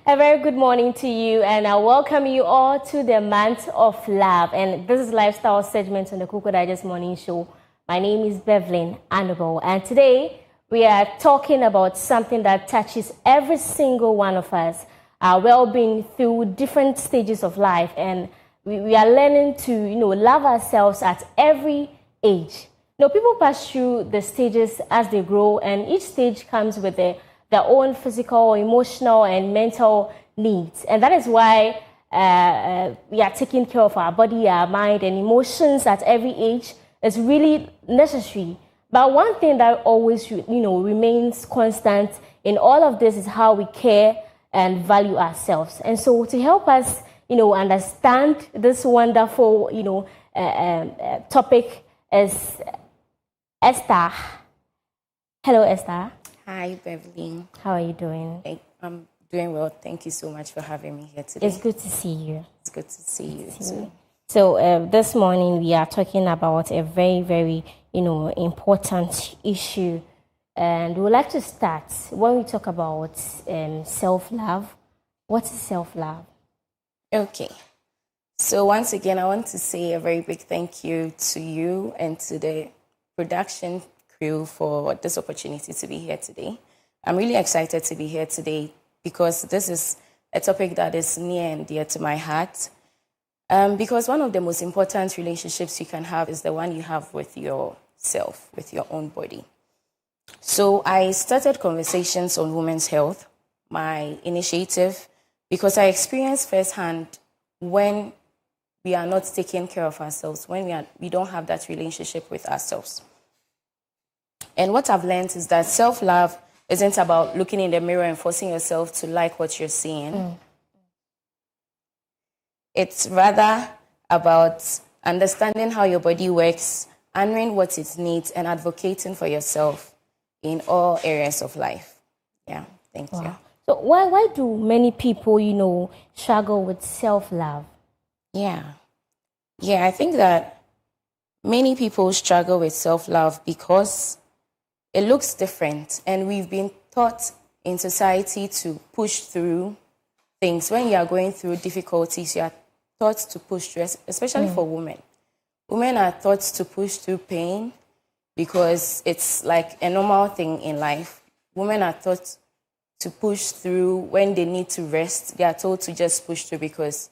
A very good morning to you, and I welcome you all to the month of love. And this is Lifestyle Segment on the Koko Digest Morning Show. My name is Bevelyn Annabelle, and today we are talking about something that touches every single one of us, our well-being through different stages of life, and we are learning to, love ourselves at every age. People pass through the stages as they grow, and each stage comes with their own physical, emotional, and mental needs. And that is why we are taking care of our body, our mind, and emotions at every age. Is really necessary. But one thing that always, remains constant in all of this is how we care and value ourselves. And so to help us, understand this wonderful, topic is Esther. Hello, Esther. Hi, Beverly. How are you doing? I'm doing well. Thank you so much for having me here today. It's good to see you. It's good to see you too. So this morning we are talking about a very, very, important issue. And we would like to start when we talk about self-love. What is self-love? Okay. So once again, I want to say a very big thank you to you and to the production crew for this opportunity to be here today. I'm really excited to be here today because this is a topic that is near and dear to my heart. Because one of the most important relationships you can have is the one you have with yourself, with your own body. So I started Conversations on Women's Health, my initiative, because I experienced firsthand when we are not taking care of ourselves, when we don't have that relationship with ourselves. And what I've learned is that self-love isn't about looking in the mirror and forcing yourself to like what you're seeing. It's rather about understanding how your body works, honoring what it needs, and advocating for yourself in all areas of life. Yeah, thank you. So why do many people, struggle with self-love? Yeah, I think that many people struggle with self-love because it looks different, and we've been taught in society to push through things. When you are going through difficulties, you are taught to push through, especially for women. Women are taught to push through pain because it's like a normal thing in life. Women are taught to push through when they need to rest. They are told to just push through because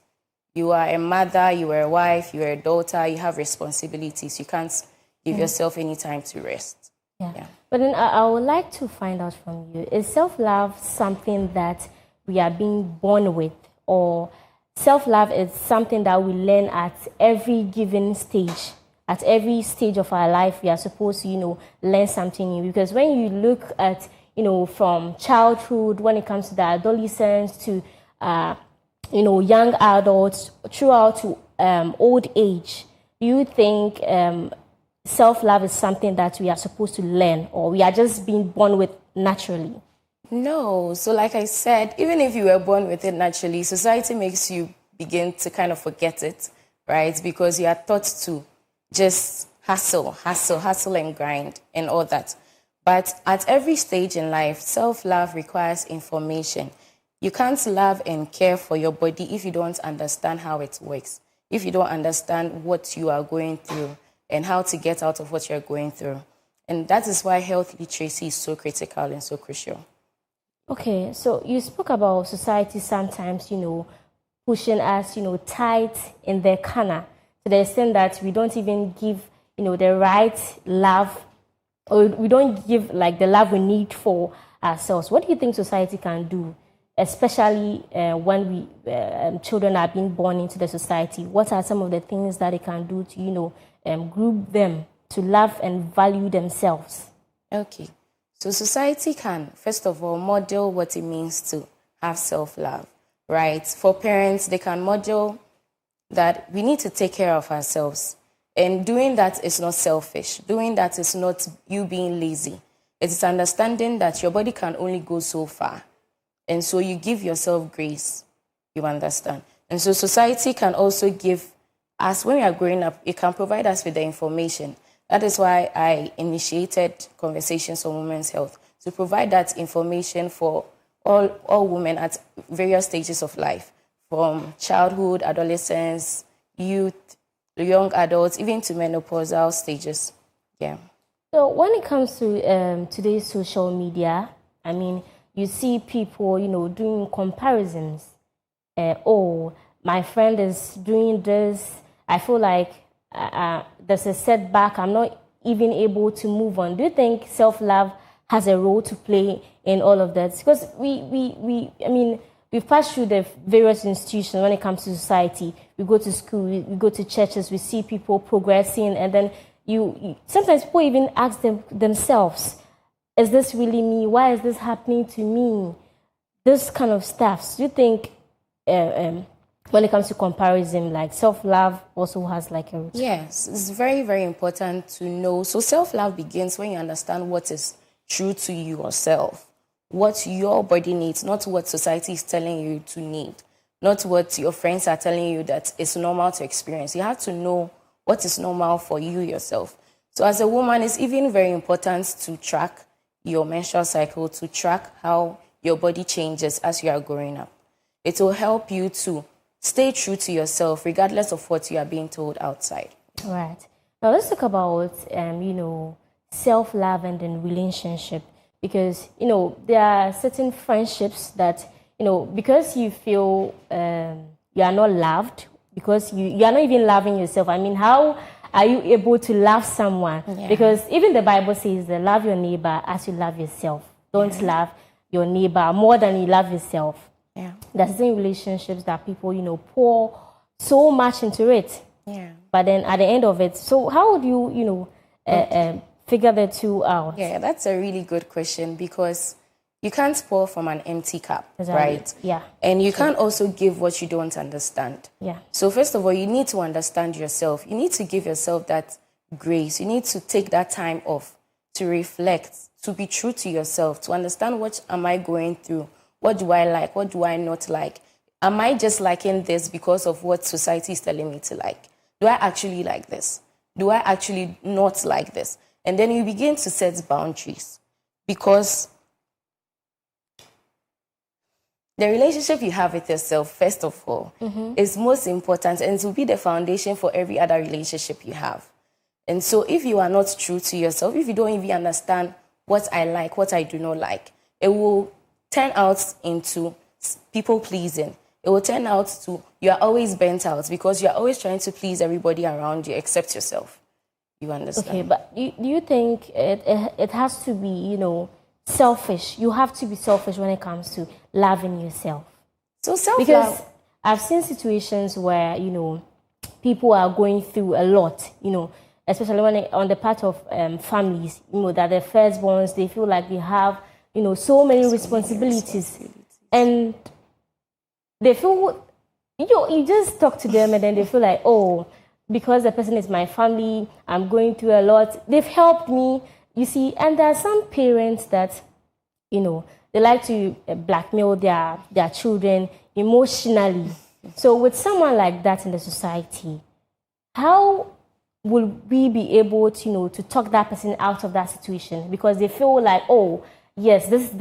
you are a mother, you are a wife, you are a daughter, you have responsibilities. You can't give yourself any time to rest. Yeah. But then I would like to find out from you, is self-love something that we are being born with, or self-love is something that we learn at every given stage? At every stage of our life, we are supposed to, learn something new. Because when you look at, from childhood, when it comes to the adolescence to, young adults, throughout to old age, do you think self-love is something that we are supposed to learn, or we are just being born with naturally? No. So like I said, even if you were born with it naturally, society makes you begin to kind of forget it, right? Because you are taught to just hustle and grind and all that. But at every stage in life, self-love requires information. You can't love and care for your body if you don't understand how it works, if you don't understand what you are going through and how to get out of what you're going through. And that is why health literacy is so critical and so crucial. Okay, so you spoke about society sometimes, pushing us, tight in their corner to the extent that we don't even give, the right love, or we don't give like the love we need for ourselves. What do you think society can do, especially when children are being born into the society? What are some of the things that they can do to, group them to love and value themselves? Okay. So society can, first of all, model what it means to have self-love, right? For parents, they can model that we need to take care of ourselves. And doing that is not selfish. Doing that is not you being lazy. It's understanding that your body can only go so far. And so you give yourself grace, you understand. And so society can also give us, when we are growing up, it can provide us with the information. That is why I initiated Conversations on Women's Health, to provide that information for all women at various stages of life, from childhood, adolescence, youth, young adults, even to menopausal stages. Yeah. So when it comes to today's social media, I mean, you see people, doing comparisons. Oh, my friend is doing this. I feel like there's a setback. I'm not even able to move on. Do you think self-love has a role to play in all of that? Because we've passed through the various institutions when it comes to society. We go to school, we go to churches, we see people progressing, and then you sometimes people even ask themselves, is this really me? Why is this happening to me? This kind of stuff. Do you think when it comes to comparison, like self-love also has like a root? Yes, it's very, very important to know. So self-love begins when you understand what is true to yourself, what your body needs, not what society is telling you to need, not what your friends are telling you that it's normal to experience. You have to know what is normal for you yourself. So as a woman, it's even very important to track your menstrual cycle, to track how your body changes as you are growing up. It will help you to stay true to yourself regardless of what you are being told outside. Right. Now let's talk about, self-love and then relationship. Because, there are certain friendships that, because you feel you are not loved, because you are not even loving yourself. I mean, how are you able to love someone? Yeah. Because even the Bible says that love your neighbor as you love yourself. Don't love your neighbor more than you love yourself. Yeah. There's certain relationships that people, pour so much into it. Yeah. But then at the end of it, so how would you, figure the two out? Yeah, that's a really good question, because you can't pour from an empty cup, right? Yeah. And you can't also give what you don't understand. Yeah. So first of all, you need to understand yourself. You need to give yourself that grace. You need to take that time off to reflect, to be true to yourself, to understand what am I going through? What do I like? What do I not like? Am I just liking this because of what society is telling me to like? Do I actually like this? Do I actually not like this? And then you begin to set boundaries, because the relationship you have with yourself, first of all, is most important, and it will be the foundation for every other relationship you have. And so if you are not true to yourself, if you don't even understand what I like, what I do not like, it will turn out into people pleasing. It will turn out to you are always bent out because you are always trying to please everybody around you except yourself. You understand? Okay, but do you think it has to be, selfish? You have to be selfish when it comes to loving yourself. So self-love. Because I've seen situations where, people are going through a lot, especially when on the part of families, that the firstborns, they feel like they have, so many responsibilities. And they feel, you just talk to them and then they feel like, oh, because the person is my family, I'm going through a lot. They've helped me, you see. And there are some parents that, they like to blackmail their children emotionally. So with someone like that in the society, how will we be able to, to talk that person out of that situation? Because they feel like, oh, yes, this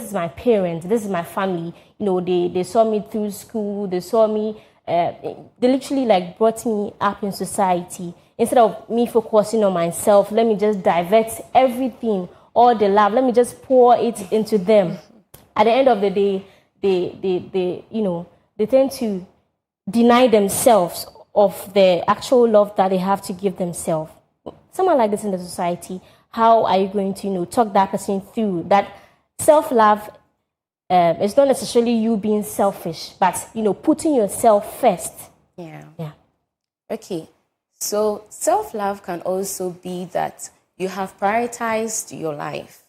is my parent, this is my family. They saw me through school, they saw me, they literally like brought me up in society. Instead of me focusing on myself, let me just divert everything, all the love, let me just pour it into them. At the end of the day, they tend to deny themselves of the actual love that they have to give themselves. Someone like this in the society, how are you going to, talk that person through that self-love? It's not necessarily you being selfish, but, putting yourself first. Yeah. Yeah. Okay. So self-love can also be that you have prioritized your life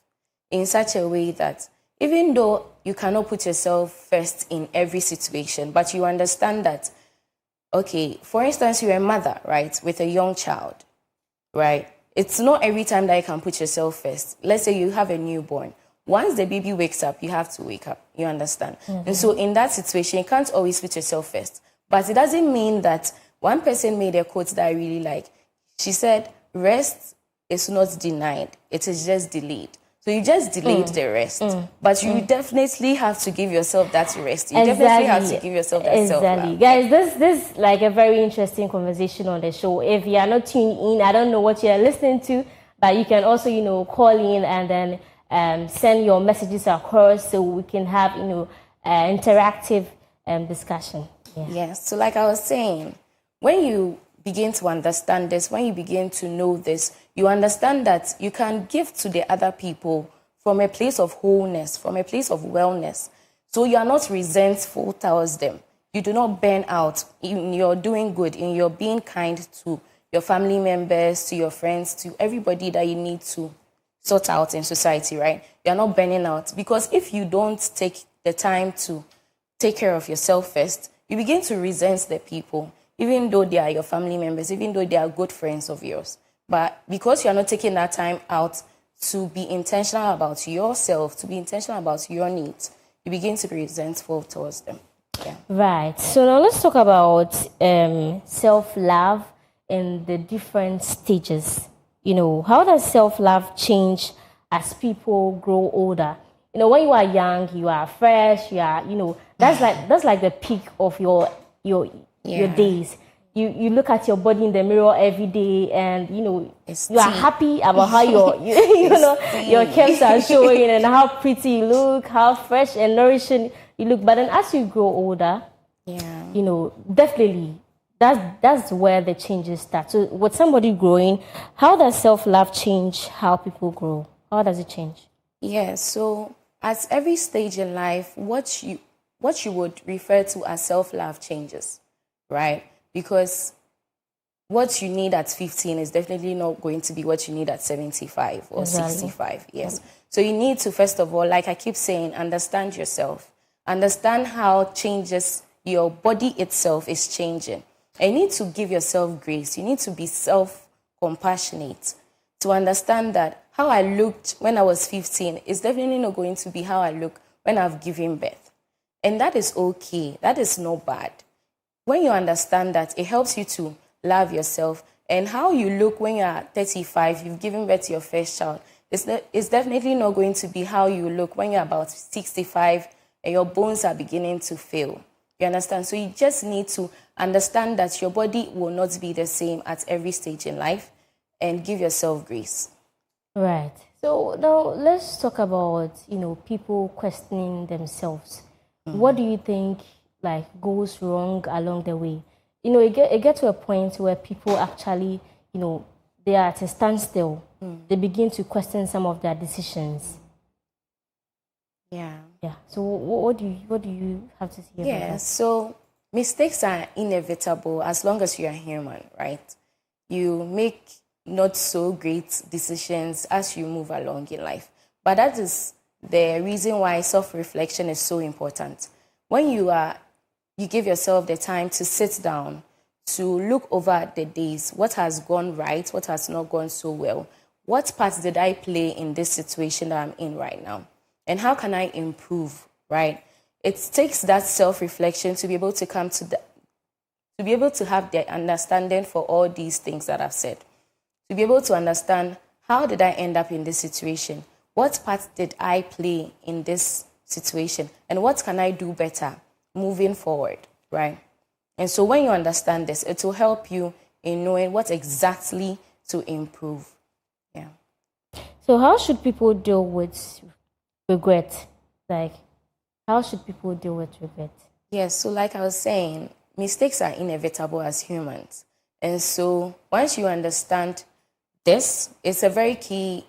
in such a way that even though you cannot put yourself first in every situation, but you understand that, okay, for instance, you're a mother, right, with a young child, right? It's not every time that you can put yourself first. Let's say you have a newborn. Once the baby wakes up, you have to wake up. You understand? Mm-hmm. And so in that situation, you can't always put yourself first. But it doesn't mean that one person made a quote that I really like. She said, rest is not denied. It is just delayed. So you just delayed the rest. But you definitely have to give yourself that rest. You Exactly. definitely have to give yourself that self-love. Guys, this is like a very interesting conversation on the show. If you are not tuned in, I don't know what you are listening to, but you can also, call in and then send your messages across so we can have, interactive discussion. Yeah. Yes. So like I was saying, when you begin to understand this, when you begin to know this, you understand that you can give to the other people from a place of wholeness, from a place of wellness. So you are not resentful towards them. You do not burn out in your doing good, in your being kind to your family members, to your friends, to everybody that you need to sort out in society, right? You are not burning out. Because if you don't take the time to take care of yourself first, you begin to resent the people, even though they are your family members, even though they are good friends of yours. But because you are not taking that time out to be intentional about yourself, to be intentional about your needs, you begin to be resentful towards them. Yeah. Right. So now let's talk about self-love in the different stages. How does self-love change as people grow older? When you are young, you are fresh, you are, that's like the peak of your days. You look at your body in the mirror every day, and you are happy about how your curves are showing and how pretty you look, how fresh and nourishing you look. But then as you grow older, definitely that's where the changes start. So with somebody growing, how does self-love change how people grow? How does it change? So at every stage in life, what you would refer to as self-love changes, right? Because what you need at 15 is definitely not going to be what you need at 75 or 65. Yes. So you need to, first of all, like I keep saying, understand yourself. Understand how changes your body itself is changing. And you need to give yourself grace. You need to be self-compassionate to understand that how I looked when I was 15 is definitely not going to be how I look when I've given birth. And that is okay. That is not bad. When you understand that, it helps you to love yourself. And how you look when you're 35, you've given birth to your first child, it's definitely not going to be how you look when you're about 65 and your bones are beginning to fail. You understand? So you just need to understand that your body will not be the same at every stage in life, and give yourself grace. Right. So now let's talk about, people questioning themselves. What do you think goes wrong along the way? It get to a point where people actually, they are at a standstill. They begin to question some of their decisions. Yeah. So what do you have to say about that? So mistakes are inevitable as long as you are human, right? You make not so great decisions as you move along in life. But that is the reason why self-reflection is so important. When you give yourself the time to sit down, to look over the days, what has gone right, what has not gone so well, what part did I play in this situation that I'm in right now, and how can I improve, right? It takes that self-reflection to be able to come to be able to have the understanding for all these things that I've said, to be able to understand how did I end up in this situation, what part did I play in this situation, and what can I do better moving forward, right? And so when you understand this, it will help you in knowing what exactly to improve. Yeah. So how should people deal with regret? How should people deal with regret? Yes, so like I was saying, mistakes are inevitable as humans. And so once you understand this, it's a very key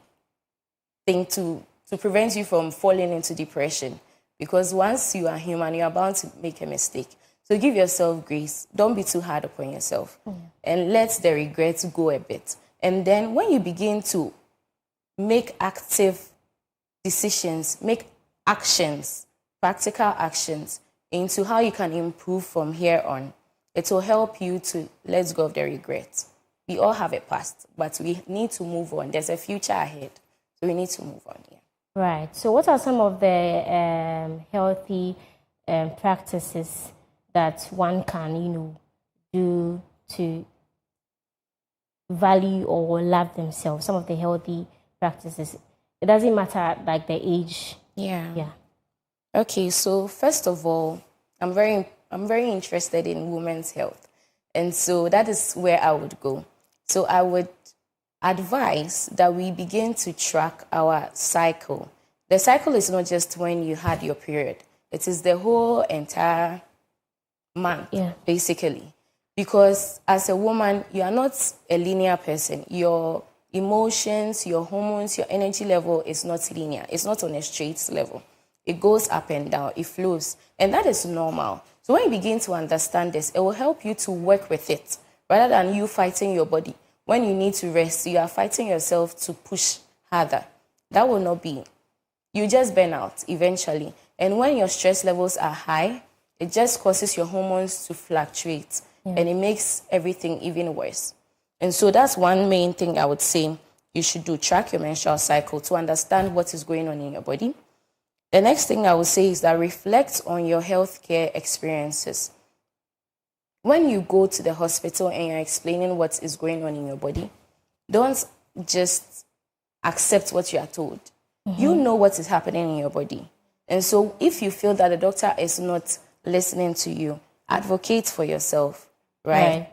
thing to prevent you from falling into depression. Because once you are human, you are bound to make a mistake. So give yourself grace. Don't be too hard upon yourself. And let the regrets go a bit. And then when you begin to make active decisions, make actions, practical actions into how you can improve from here on, it will help you to let go of the regrets. We all have a past, but we need to move on. There's a future ahead, so we need to move on. Yeah. Right. So what are some of the healthy practices that one can, do to value or love themselves? Some of the healthy practices. it doesn't matter like the age. Yeah. Okay, so first of all, I'm very interested in women's health. And so that is where I would go. So I would advise that we begin to track our cycle. The cycle is not just when you had your period. It is the whole entire month, basically. Because as a woman, you are not a linear person. Your emotions, your hormones, your energy level is not linear. It's not on a straight level. It goes up and down. It flows. And that is normal. So when you begin to understand this, it will help you to work with it rather than you fighting your body. When you need to rest, you are fighting yourself to push harder. That will not be. You just burn out eventually. And when your stress levels are high, it just causes your hormones to fluctuate. And it makes everything even worse. And so that's one main thing I would say you should do. Track your menstrual cycle to understand what is going on in your body. The next thing I would say is that reflect on your healthcare experiences. When you go to the hospital and you're explaining what is going on in your body, don't just accept what you are told. You know what is happening in your body. And so if you feel that the doctor is not listening to you, advocate for yourself, right?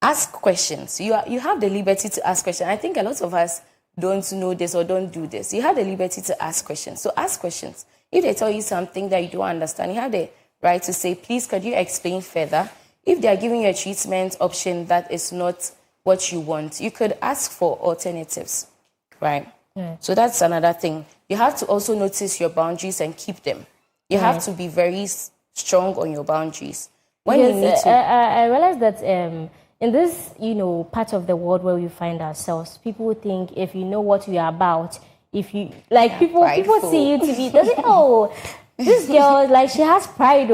Ask questions. You have the liberty to ask questions. I think a lot of us don't know this or don't do this. You have the liberty to ask questions. So ask questions. If they tell you something that you don't understand, you have the right to say, please, could you explain further? If they are giving you a treatment option that is not what you want, you could ask for alternatives, right? So that's another thing. You have to also notice your boundaries and keep them. You have to be very strong on your boundaries. When you need to... I realize that in this, part of the world where we find ourselves, people think if you know what you are about, if you like people see you to be, they say, oh, this girl, like, she has pride,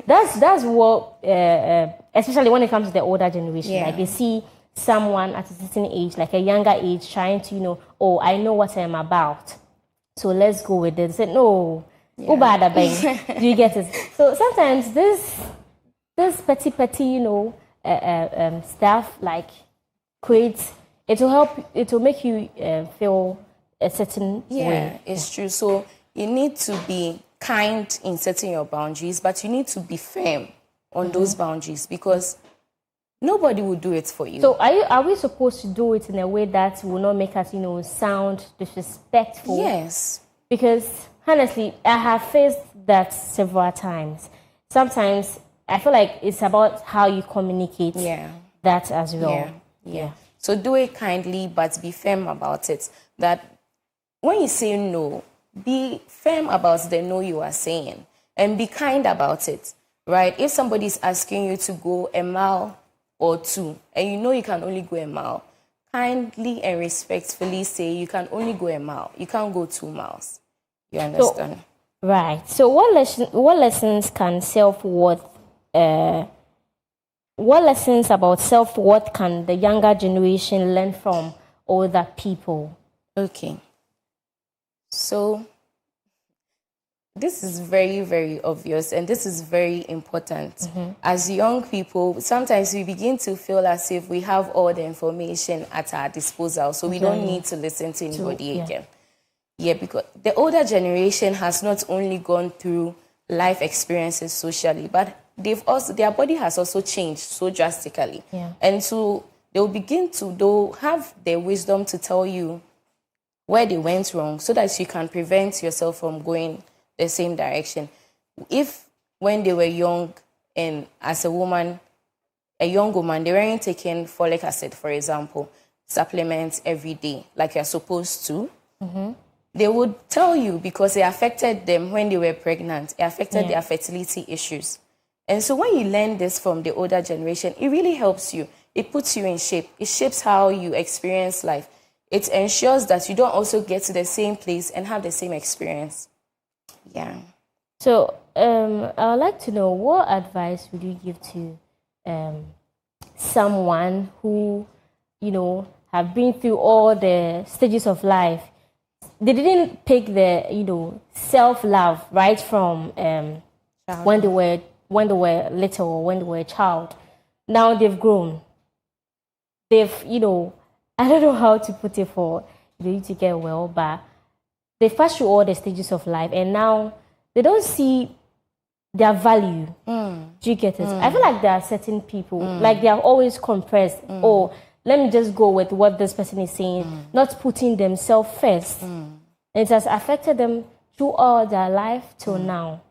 that's what, especially when it comes to the older generation, like they see someone at a certain age, like a younger age, trying to, oh, I know what I'm about, so let's go with it. They say, no, do you get it? So sometimes this petty, stuff, like, creates, it will make you feel a certain way. Yeah, it's true. So you need to be kind in setting your boundaries, but you need to be firm on those boundaries because nobody will do it for you. So are we supposed to do it in a way that will not make us, sound disrespectful? Yes. Because honestly, I have faced that several times. Sometimes I feel like it's about how you communicate that as well. Yeah. So do it kindly, but be firm about it. That when you say no, be firm about the no you are saying and be kind about it, right? If somebody is asking you to go a mile or two and you can only go a mile, kindly and respectfully say you can only go a mile. You can't go 2 miles. You understand? So, right. So what lessons can self-worth what lessons about self-worth can the younger generation learn from older people? Okay. So this is very, very obvious and this is very important. As young people, sometimes we begin to feel as if we have all the information at our disposal, so we don't need to listen to anybody again. Yeah, because the older generation has not only gone through life experiences socially, but their body has also changed so drastically. And so they'll have the wisdom to tell you where they went wrong so that you can prevent yourself from going the same direction. If when they were young and as a young woman, they weren't taking folic acid, for example, supplements every day like you're supposed to, they would tell you because it affected them when they were pregnant. It affected their fertility issues. And so when you learn this from the older generation, it really helps you. It puts you in shape. It shapes how you experience life. It ensures that you don't also get to the same place and have the same experience. Yeah. So I would like to know, what advice would you give to someone who, have been through all the stages of life? They didn't pick the, self-love right from when they were little or when they were a child. Now they've grown. They've, I don't know how to put it for you to get well, but they pass through all the stages of life, and now they don't see their value. Do you get it? I feel like there are certain people, like they are always compressed. Oh, let me just go with what this person is saying, not putting themselves first. And it has affected them through all their life till now.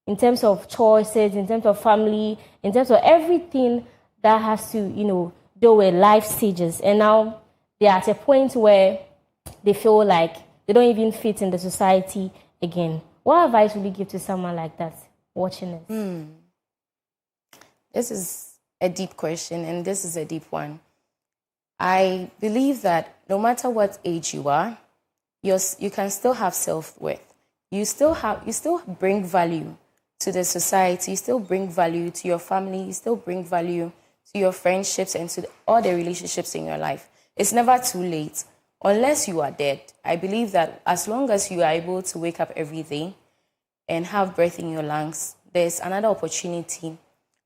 In terms of choices, in terms of family, in terms of everything that has to, do with life stages. And now they're at a point where they feel like they don't even fit in the society again. What advice would you give to someone like that watching us? This is a deep question, and this is a deep one. I believe that no matter what age you are, you can still have self-worth. You still bring value to the society. You still bring value to your family. You still bring value to your friendships and to all the relationships in your life. It's never too late. Unless you are dead, I believe that as long as you are able to wake up every day and have breath in your lungs, there's another opportunity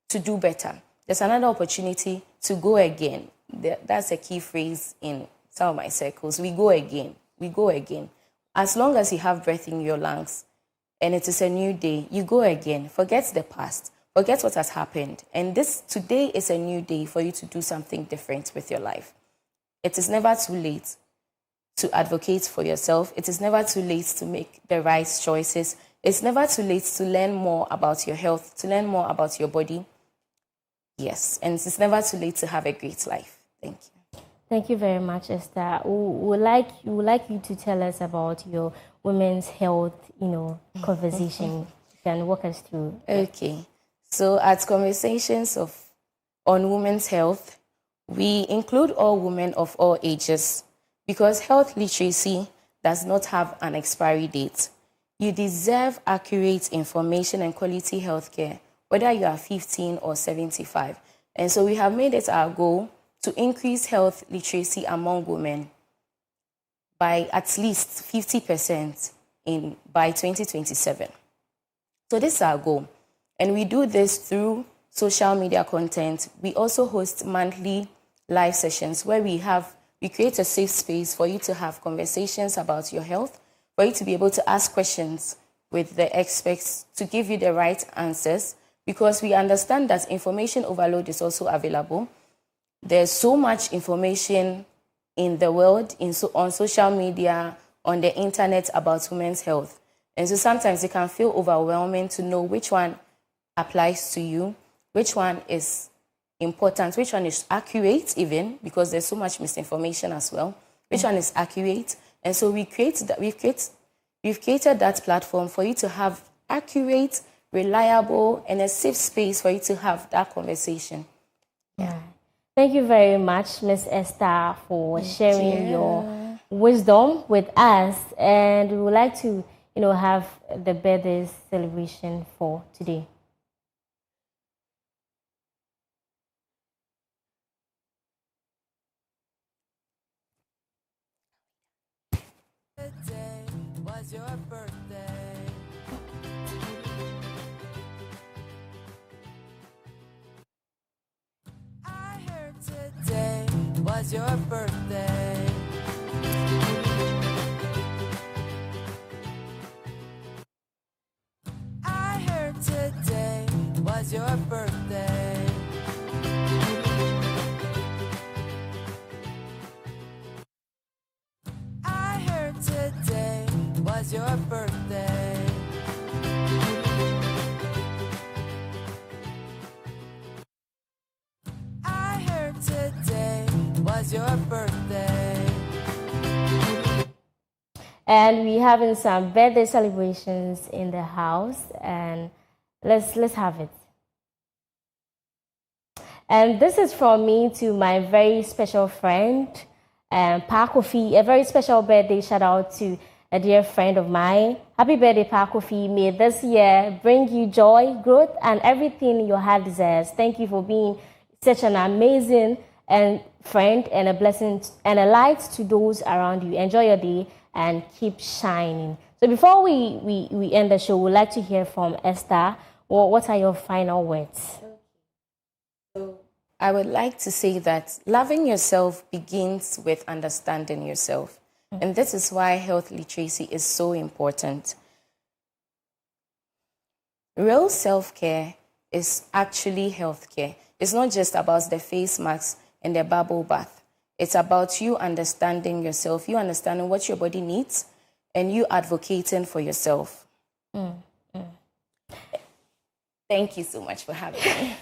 to do better. There's another opportunity to go again. That's a key phrase in some of my circles. We go again. We go again. As long as you have breath in your lungs and it is a new day, you go again. Forget the past. Forget what has happened. And today is a new day for you to do something different with your life. It is never too late to advocate for yourself. It is never too late to make the right choices. It's never too late to learn more about your health, to learn more about your body. Yes, and it's never too late to have a great life. Thank you. Thank you very much, Esther. We would like you to tell us about your women's health, conversation. You can walk us through. Okay. So at Conversations on Women's Health, we include all women of all ages because health literacy does not have an expiry date. You deserve accurate information and quality healthcare, whether you are 15 or 75. And so we have made it our goal to increase health literacy among women by at least 50% by 2027. So this is our goal. And we do this through social media content. We also host monthly live sessions where we create a safe space for you to have conversations about your health, for you to be able to ask questions with the experts to give you the right answers, because we understand that information overload is also available. There's so much information in the world, on social media, on the internet about women's health. And so sometimes it can feel overwhelming to know which one applies to you, which one is important, which one is accurate even, because there's so much misinformation as well, which one is accurate. And so we've created that platform for you to have accurate, reliable, and a safe space for you to have that conversation. Yeah. Thank you very much, Ms. Esther, for sharing your wisdom with us. And we would like to, have the birthday celebration for today. Today was your birthday. I heard today was your birthday. I heard today was your birthday. I heard today was your birthday. I heard today was your birthday. And we having some birthday celebrations in the house, and let's have it. And this is from me to my very special friend, Pa Kofi. A very special birthday shout out to a dear friend of mine. Happy birthday, Pa Kofi. May this year bring you joy, growth, and everything your heart desires. Thank you for being such an amazing friend and a blessing and a light to those around you. Enjoy your day and keep shining. So before we end the show, we'd like to hear from Esther. What are your final words? So I would like to say that loving yourself begins with understanding yourself. And this is why health literacy is so important. Real self-care is actually healthcare. It's not just about the face masks and the bubble bath. It's about you understanding yourself, you understanding what your body needs, and you advocating for yourself. Thank you so much for having me.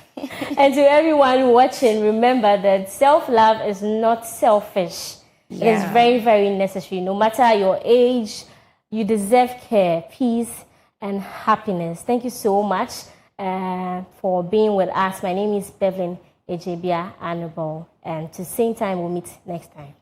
And to everyone watching, remember that self-love is not selfish. It is very, very necessary. No matter your age, you deserve care, peace, and happiness. Thank you so much for being with us. My name is Bevlin Ejebia Annabelle. And to the same time, we'll meet next time.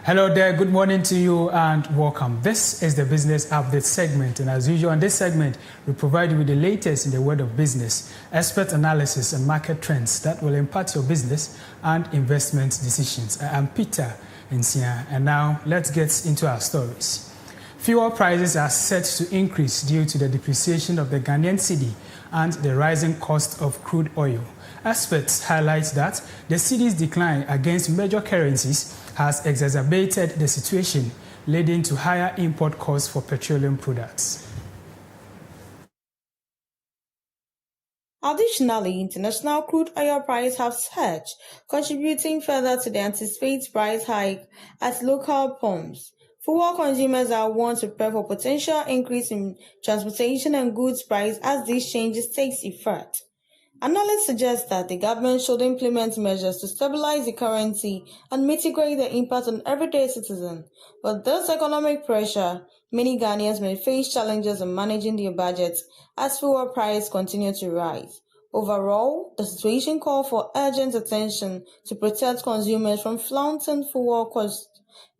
Hello there, good morning to you and welcome. This is the Business Update segment, and as usual on this segment, we provide you with the latest in the world of business, expert analysis and market trends that will impact your business and investment decisions. I am Peter Nsia, and now let's get into our stories. Fuel prices are set to increase due to the depreciation of the Ghanaian cedi and the rising cost of crude oil. Experts highlight that the cedi's decline against major currencies has exacerbated the situation, leading to higher import costs for petroleum products. Additionally, international crude oil prices have surged, contributing further to the anticipated price hike at local pumps. Fuel consumers are warned to prepare for potential increase in transportation and goods price as these changes take effect. Analysts suggest that the government should implement measures to stabilize the currency and mitigate the impact on everyday citizens. With this economic pressure, many Ghanaians may face challenges in managing their budgets as fuel prices continue to rise. Overall, the situation calls for urgent attention to protect consumers from flaunting fuel costs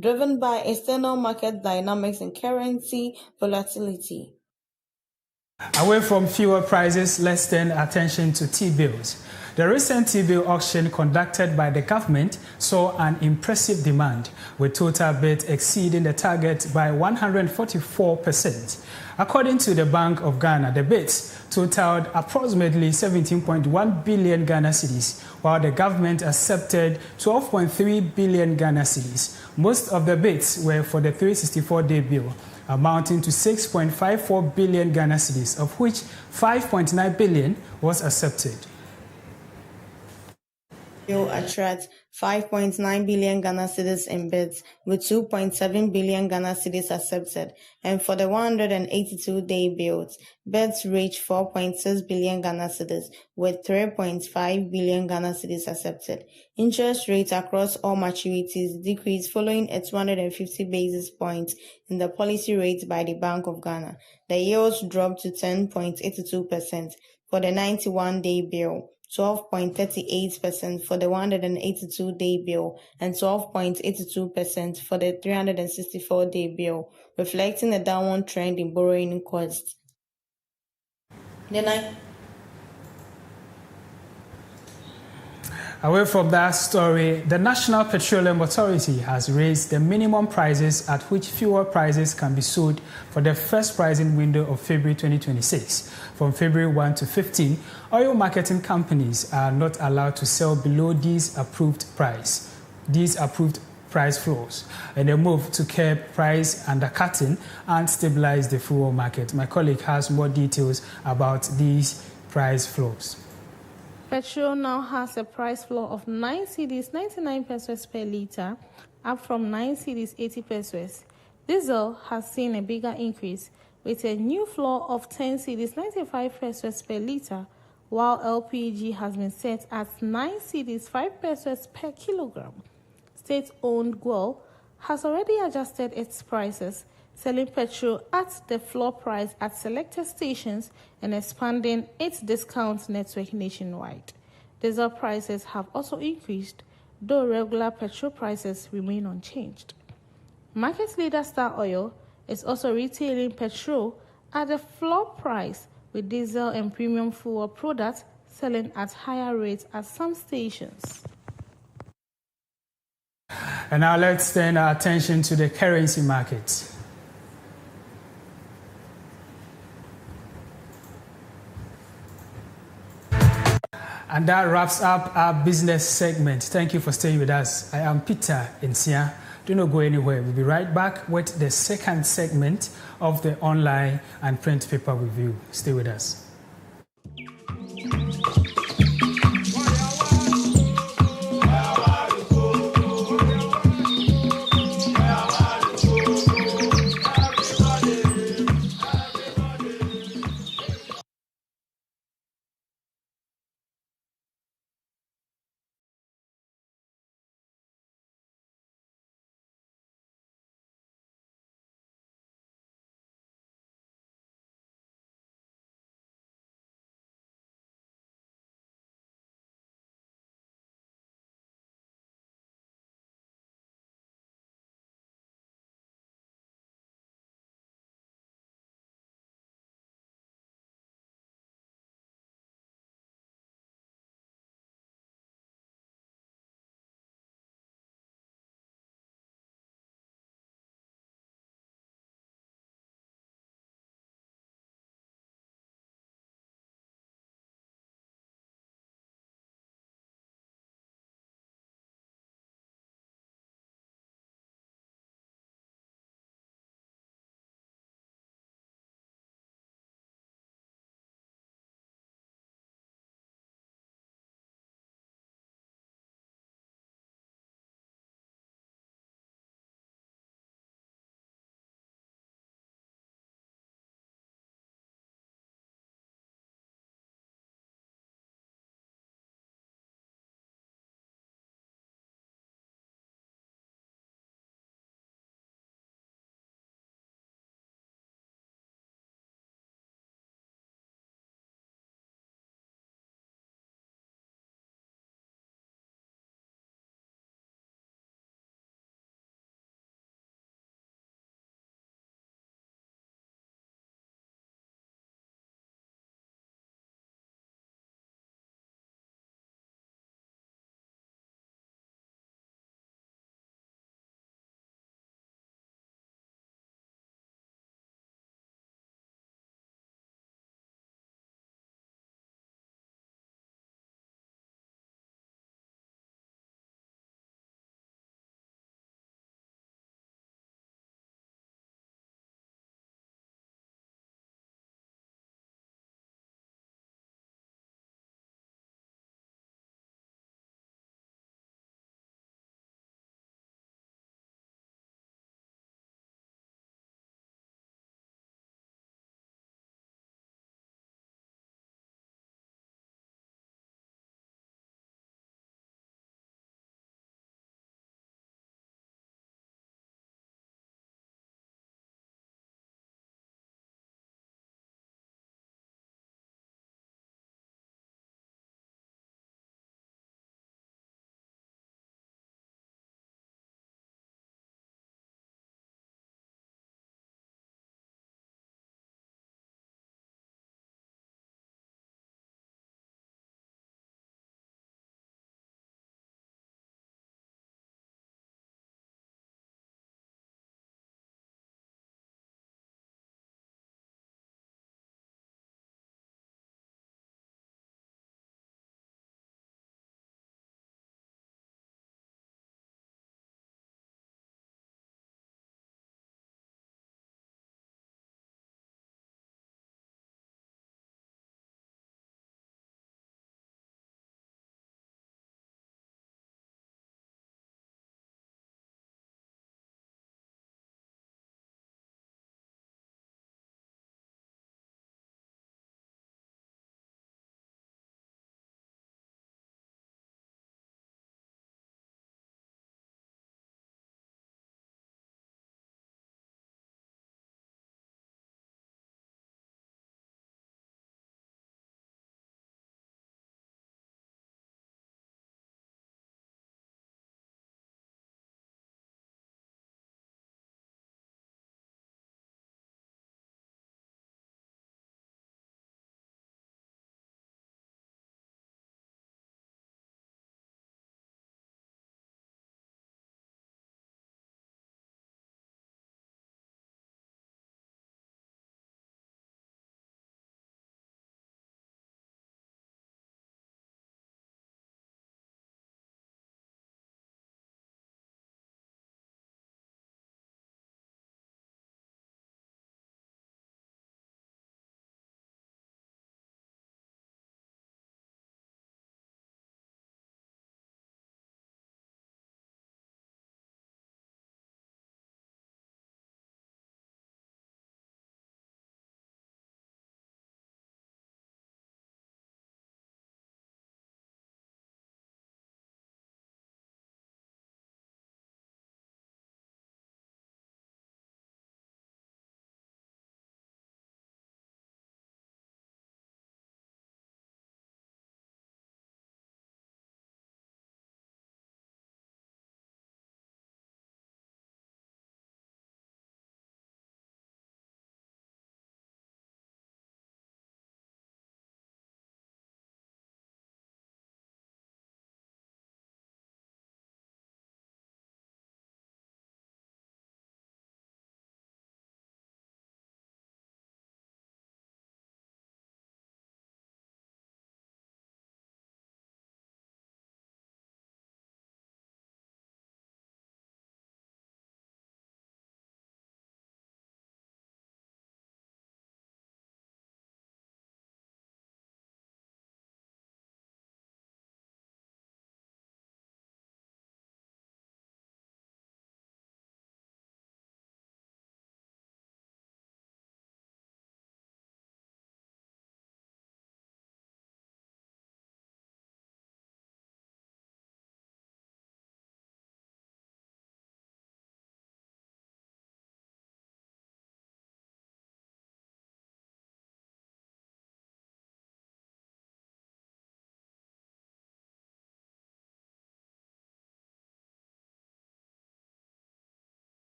driven by external market dynamics and currency volatility. Away from fuel prices, let's turn attention to T-bills. The recent T-bill auction conducted by the government saw an impressive demand, with total bids exceeding the target by 144%. According to the Bank of Ghana, the bids totaled approximately 17.1 billion Ghana cedis, while the government accepted 12.3 billion Ghana cedis. Most of the bids were for the 364-day bill, amounting to 6.54 billion Ghana cedis, of which 5.9 billion was accepted. Bill attracts 5.9 billion Ghana cedis in bids, with 2.7 billion Ghana cedis accepted, and for the 182-day bills, bids reached 4.6 billion Ghana cedis, with 3.5 billion Ghana cedis accepted. Interest rates across all maturities decreased following a 250 basis points in the policy rate by the Bank of Ghana. The yields dropped to 10.82% for the 91-day bill, 12.38% for the 182-day bill, and 12.82% for the 364-day bill, reflecting a downward trend in borrowing costs. Away from that story, the National Petroleum Authority has raised the minimum prices at which fuel prices can be sold for the first pricing window of February 2026. From February 1 to 15, oil marketing companies are not allowed to sell below these approved price floors, and a move to curb price undercutting and stabilize the fuel market. My colleague has more details about these price floors. Petrol now has a price floor of 9 cedis 99 pesos per litre, up from 9 cedis 80 pesos. Diesel has seen a bigger increase, with a new floor of 10 cedis 95 pesos per litre, while LPG has been set at 9 cedis 5 pesos per kilogram. State-owned GOIL has already adjusted its prices, selling petrol at the floor price at selected stations and expanding its discount network nationwide. Diesel prices have also increased, though regular petrol prices remain unchanged. Market leader Star Oil is also retailing petrol at the floor price, with diesel and premium fuel products selling at higher rates at some stations. And now let's turn our attention to the currency markets. And that wraps up our business segment. Thank you for staying with us. I am Peter Nsia. Do not go anywhere. We'll be right back with the second segment of the online and print paper review. Stay with us.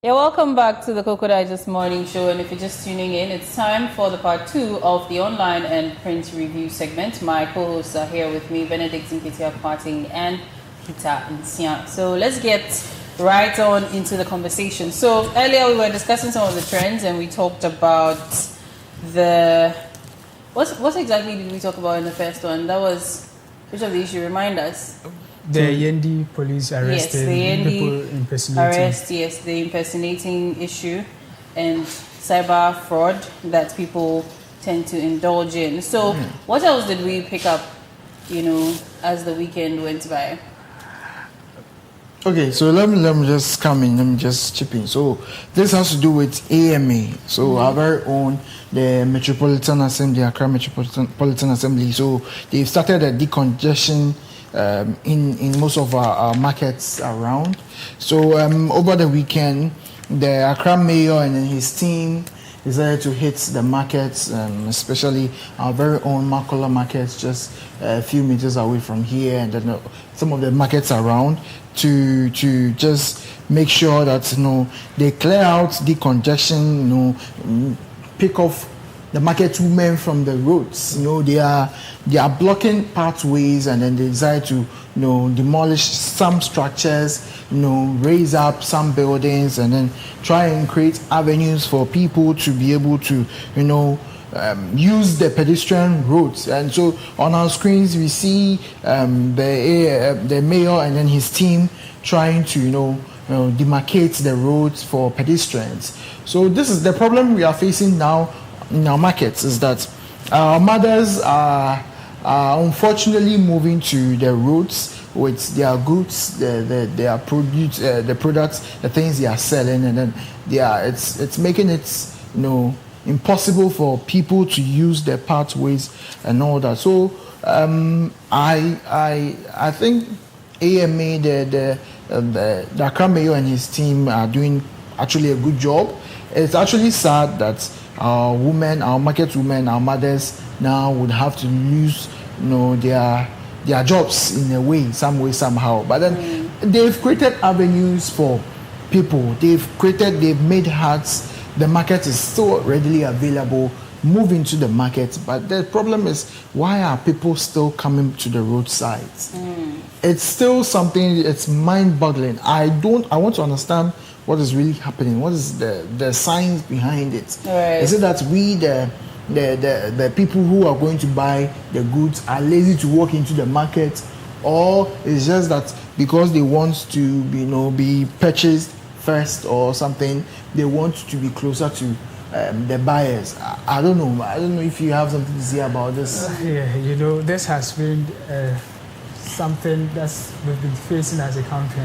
Yeah, welcome back to the Koko Digest Morning Show. And if you're just tuning in, it's time for the part 2 of the online and print review segment. My co-hosts are here with me, Benedict Nketia Parting and Peter Nsia. So let's get right on into the conversation. So earlier we were discussing some of the trends, and we talked about the... What exactly did we talk about in the first one? That was... Which of the issue? Remind us. The Yendi police arrested people impersonating. Arrest, yes, the impersonating issue and cyber fraud that people tend to indulge in. So, what else did we pick up, as the weekend went by? Okay, so let me just come in. Let me just chip in. So this has to do with AMA. So our very own the Metropolitan Assembly, Accra Metropolitan Assembly. So they've started a decongestion in most of our markets around. So over the weekend, the Accra mayor and his team decided to hit the markets, especially our very own Makola markets, just a few meters away from here, and then some of the markets around, to just make sure that they clear out the congestion, pick off the market women from the roads. They are blocking pathways, and then they decide to demolish some structures, raise up some buildings, and then try and create avenues for people to be able to use the pedestrian roads. And so on our screens we see the mayor and then his team trying to demarcate the roads for pedestrians. So this is the problem we are facing now in our markets, is that our mothers are unfortunately moving to the roads with their goods, their produce, the products, the things they are selling, and then it's making it impossible for people to use their pathways and all that. So I think AMA, the Accra mayor and his team are doing actually a good job. It's actually sad that our women, our market women, our mothers now would have to lose their jobs in a way, some way, somehow. But then they've created avenues for people. They've made huts. The market is still readily available. Move into the market. But the problem is, why are people still coming to the roadsides? It's still something, it's mind-boggling. I want to understand what is really happening. What is the science behind it? Right. Is it that we, the people who are going to buy the goods, are lazy to walk into the market, or it's just that because they want to be purchased first or something, they want to be closer to the buyers? I don't know if you have something to say about this. This has been something that we've been facing as a country.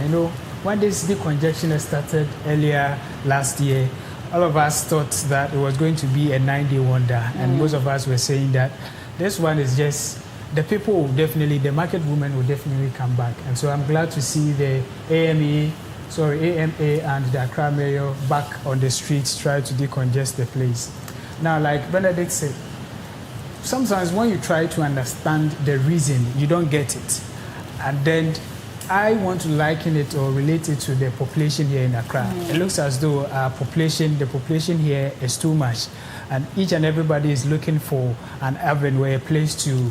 When this decongestion started earlier last year, all of us thought that it was going to be a 9-day wonder, and most of us were saying that this one is just, the people will definitely, the market women will definitely come back. And so I'm glad to see the AMA and the Accra mayor back on the streets, try to decongest the place. Now, like Benedict said, sometimes when you try to understand the reason, you don't get it. And then I want to liken it or relate it to the population here in Accra. It looks as though the population here is too much, and each and everybody is looking for an avenue, a place to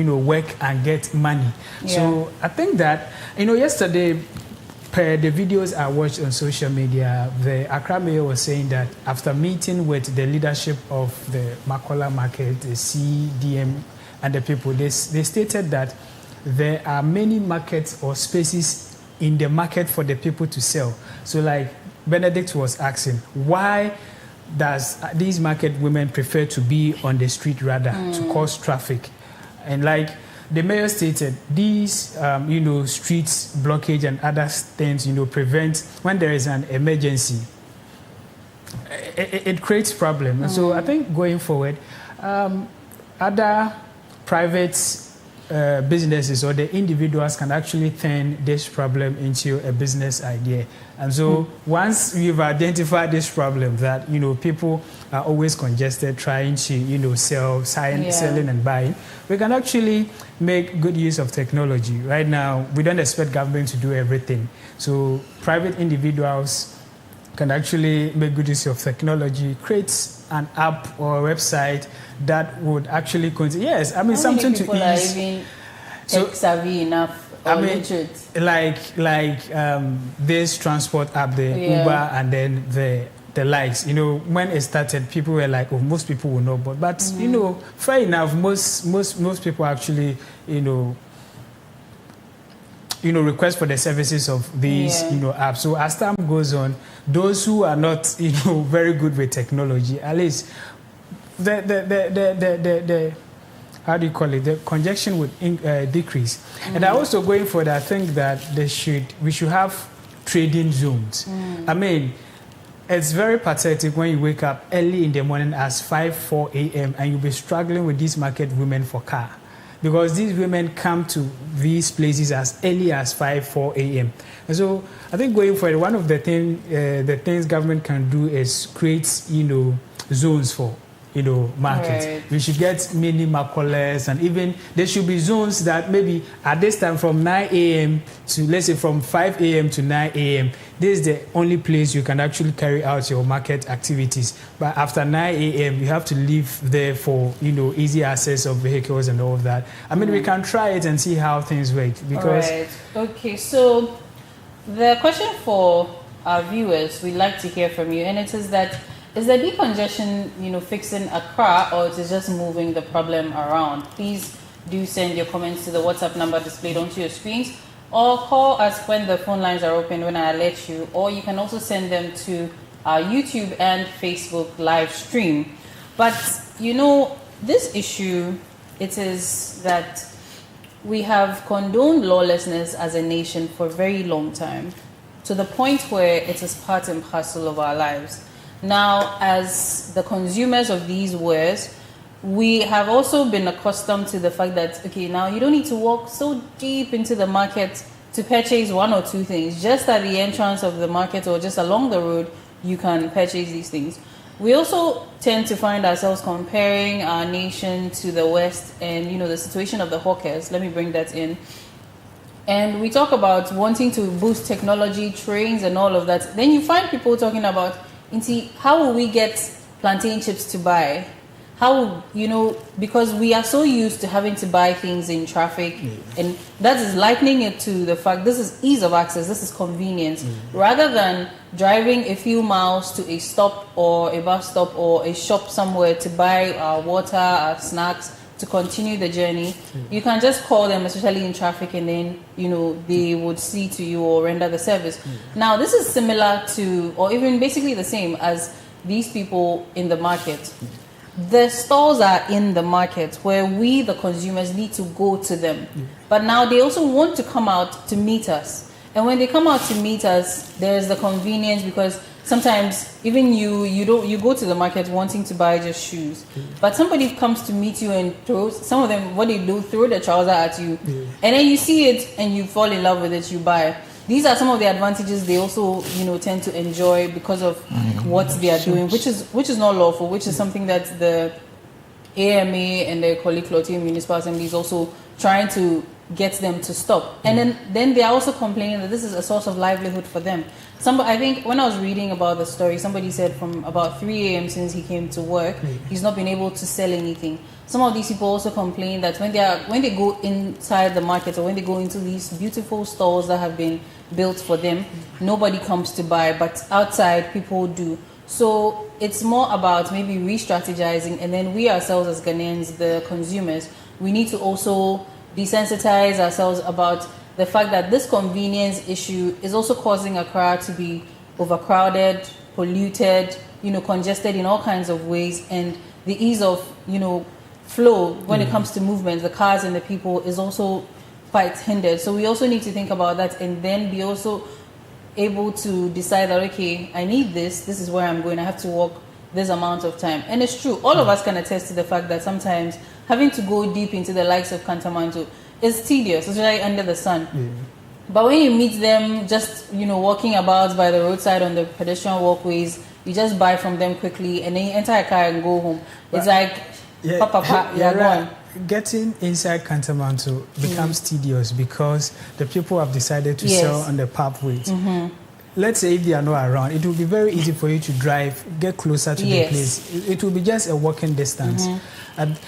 work and get money. Yeah. So I think that yesterday, per the videos I watched on social media, the Accra mayor was saying that after meeting with the leadership of the Makola market, the CDM and the people, they stated that there are many markets or spaces in the market for the people to sell. So like Benedict was asking, why does these market women prefer to be on the street rather to cause traffic? And like the mayor stated, these streets blockage and other things prevent, when there is an emergency, it creates problems. And so I think going forward, other private businesses or the individuals can actually turn this problem into a business idea. And so once we've identified this problem that, people are always congested trying to, selling and buying, we can actually make good use of technology. Right now, we don't expect government to do everything. So private individuals can actually make good use of technology, create an app or a website that would actually continue. Yes, I mean, something to ease. How many people are even tech-savvy enough? This transport app, the Uber, and then the likes. When it started, people were like, "Oh, most people will know," but fair enough. Most people actually, request for the services of these, apps. So as time goes on, those who are not, very good with technology, at least the how do you call it? The congestion would decrease. And I'm also going for that. I think that we should have trading zones. I mean, it's very pathetic when you wake up early in the morning at 4 a.m. and you'll be struggling with these market women for car. Because these women come to these places as early as 4 a.m. And so I think going forward, one of the things government can do is create, zones for, markets. Right. We should get mini macaulers, and even there should be zones that maybe at this time from 9 a.m. to, let's say, from 5 a.m. to 9 a.m. This is the only place you can actually carry out your market activities. But after 9 a.m., you have to leave there for, easy access of vehicles and all of that. I mean, we can try it and see how things work. Because right. Okay, so the question for our viewers, we'd like to hear from you, and it is that, is the decongestion, fixing Accra, or is it just moving the problem around? Please do send your comments to the WhatsApp number displayed onto your screens, or call us when the phone lines are open when I alert you, or you can also send them to our YouTube and Facebook live stream. But, this issue, it is that we have condoned lawlessness as a nation for a very long time, to the point where it is part and parcel of our lives. Now, as the consumers of these wares, we have also been accustomed to the fact that, okay, now you don't need to walk so deep into the market to purchase one or two things. Just at the entrance of the market or just along the road, you can purchase these things. We also tend to find ourselves comparing our nation to the West and, the situation of the hawkers. Let me bring that in. And we talk about wanting to boost technology, trains, and all of that. Then you find people talking about, how will we get plantain chips to buy? How, because we are so used to having to buy things in traffic, and that is likening it to the fact this is ease of access, this is convenience, rather than driving a few miles to a stop or a bus stop or a shop somewhere to buy our water, our snacks, to continue the journey. You can just call them, especially in traffic, and then, they would see to you or render the service. Now, this is similar to, or even basically the same as these people in the market. The stalls are in the market where we, the consumers, need to go to them. But now they also want to come out to meet us. And when they come out to meet us, there's the convenience, because sometimes even you go to the market wanting to buy just shoes, but somebody comes to meet you and throws, some of them, what they do, throw the trouser at you, and then you see it and you fall in love with it, you buy. These are some of the advantages they also, tend to enjoy because of what they are doing, which is not lawful, which is something that the AMA and the Ekoli Municipal Assembly is also trying to get them to stop. And then they are also complaining that this is a source of livelihood for them. I think when I was reading about the story, somebody said from about 3 a.m. since he came to work, he's not been able to sell anything. Some of these people also complain that when they go inside the market, or when they go into these beautiful stores that have been built for them, nobody comes to buy, but outside people do. So it's more about maybe re-strategizing, and then we ourselves as Ghanaians, the consumers, we need to also desensitize ourselves about the fact that this convenience issue is also causing Accra to be overcrowded, polluted, congested in all kinds of ways, and the ease of, flow when it comes to movement, the cars and the people, is also quite hindered. So we also need to think about that, and then be also able to decide that, okay, I need this is where I'm going, I have to walk this amount of time. And it's true, all of us can attest to the fact that sometimes having to go deep into the likes of Kantamanto is tedious, especially under the sun. But when you meet them just, walking about by the roadside on the pedestrian walkways, you just buy from them quickly and then you enter a car and go home. It's like, you're gone. Getting inside Kantamanto becomes tedious because the people have decided to sell on the pathways. Let's say if they are not around, it will be very easy for you to drive, get closer to the place. It will be just a walking distance. And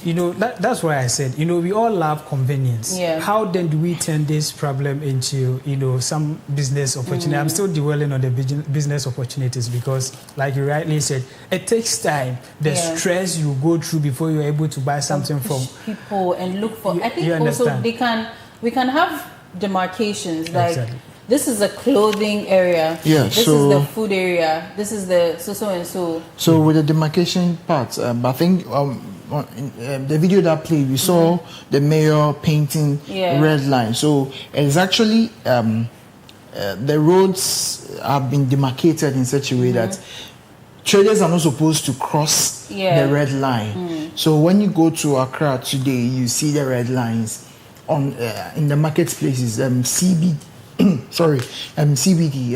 that's why I said, we all love convenience. How then do we turn this problem into, some business opportunity? I'm still dwelling on the business opportunities because, like you rightly said, it takes time. The stress you go through before you're able to buy something from people and look for. I think also we can have demarcations like. This is a clothing area. This is the food area. This is the so and so. So with the demarcation part, I think in the video that played, we saw the mayor painting red line. So it's actually the roads have been demarcated in such a way that traders are not supposed to cross the red line. So when you go to Accra today, you see the red lines on in the marketplaces, CBD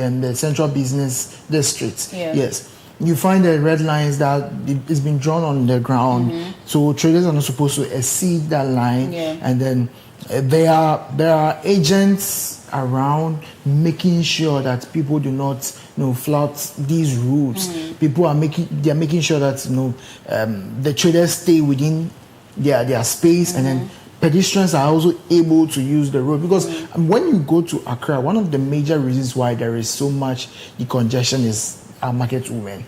and the Central Business District. Yes, you find the red lines that it's been drawn on the ground. So traders are not supposed to exceed that line. And then there are agents around making sure that people do not flout these routes. People are making sure that the traders stay within their space, and then pedestrians are also able to use the road, because when you go to Accra, one of the major reasons why there is so much decongestion is our market women.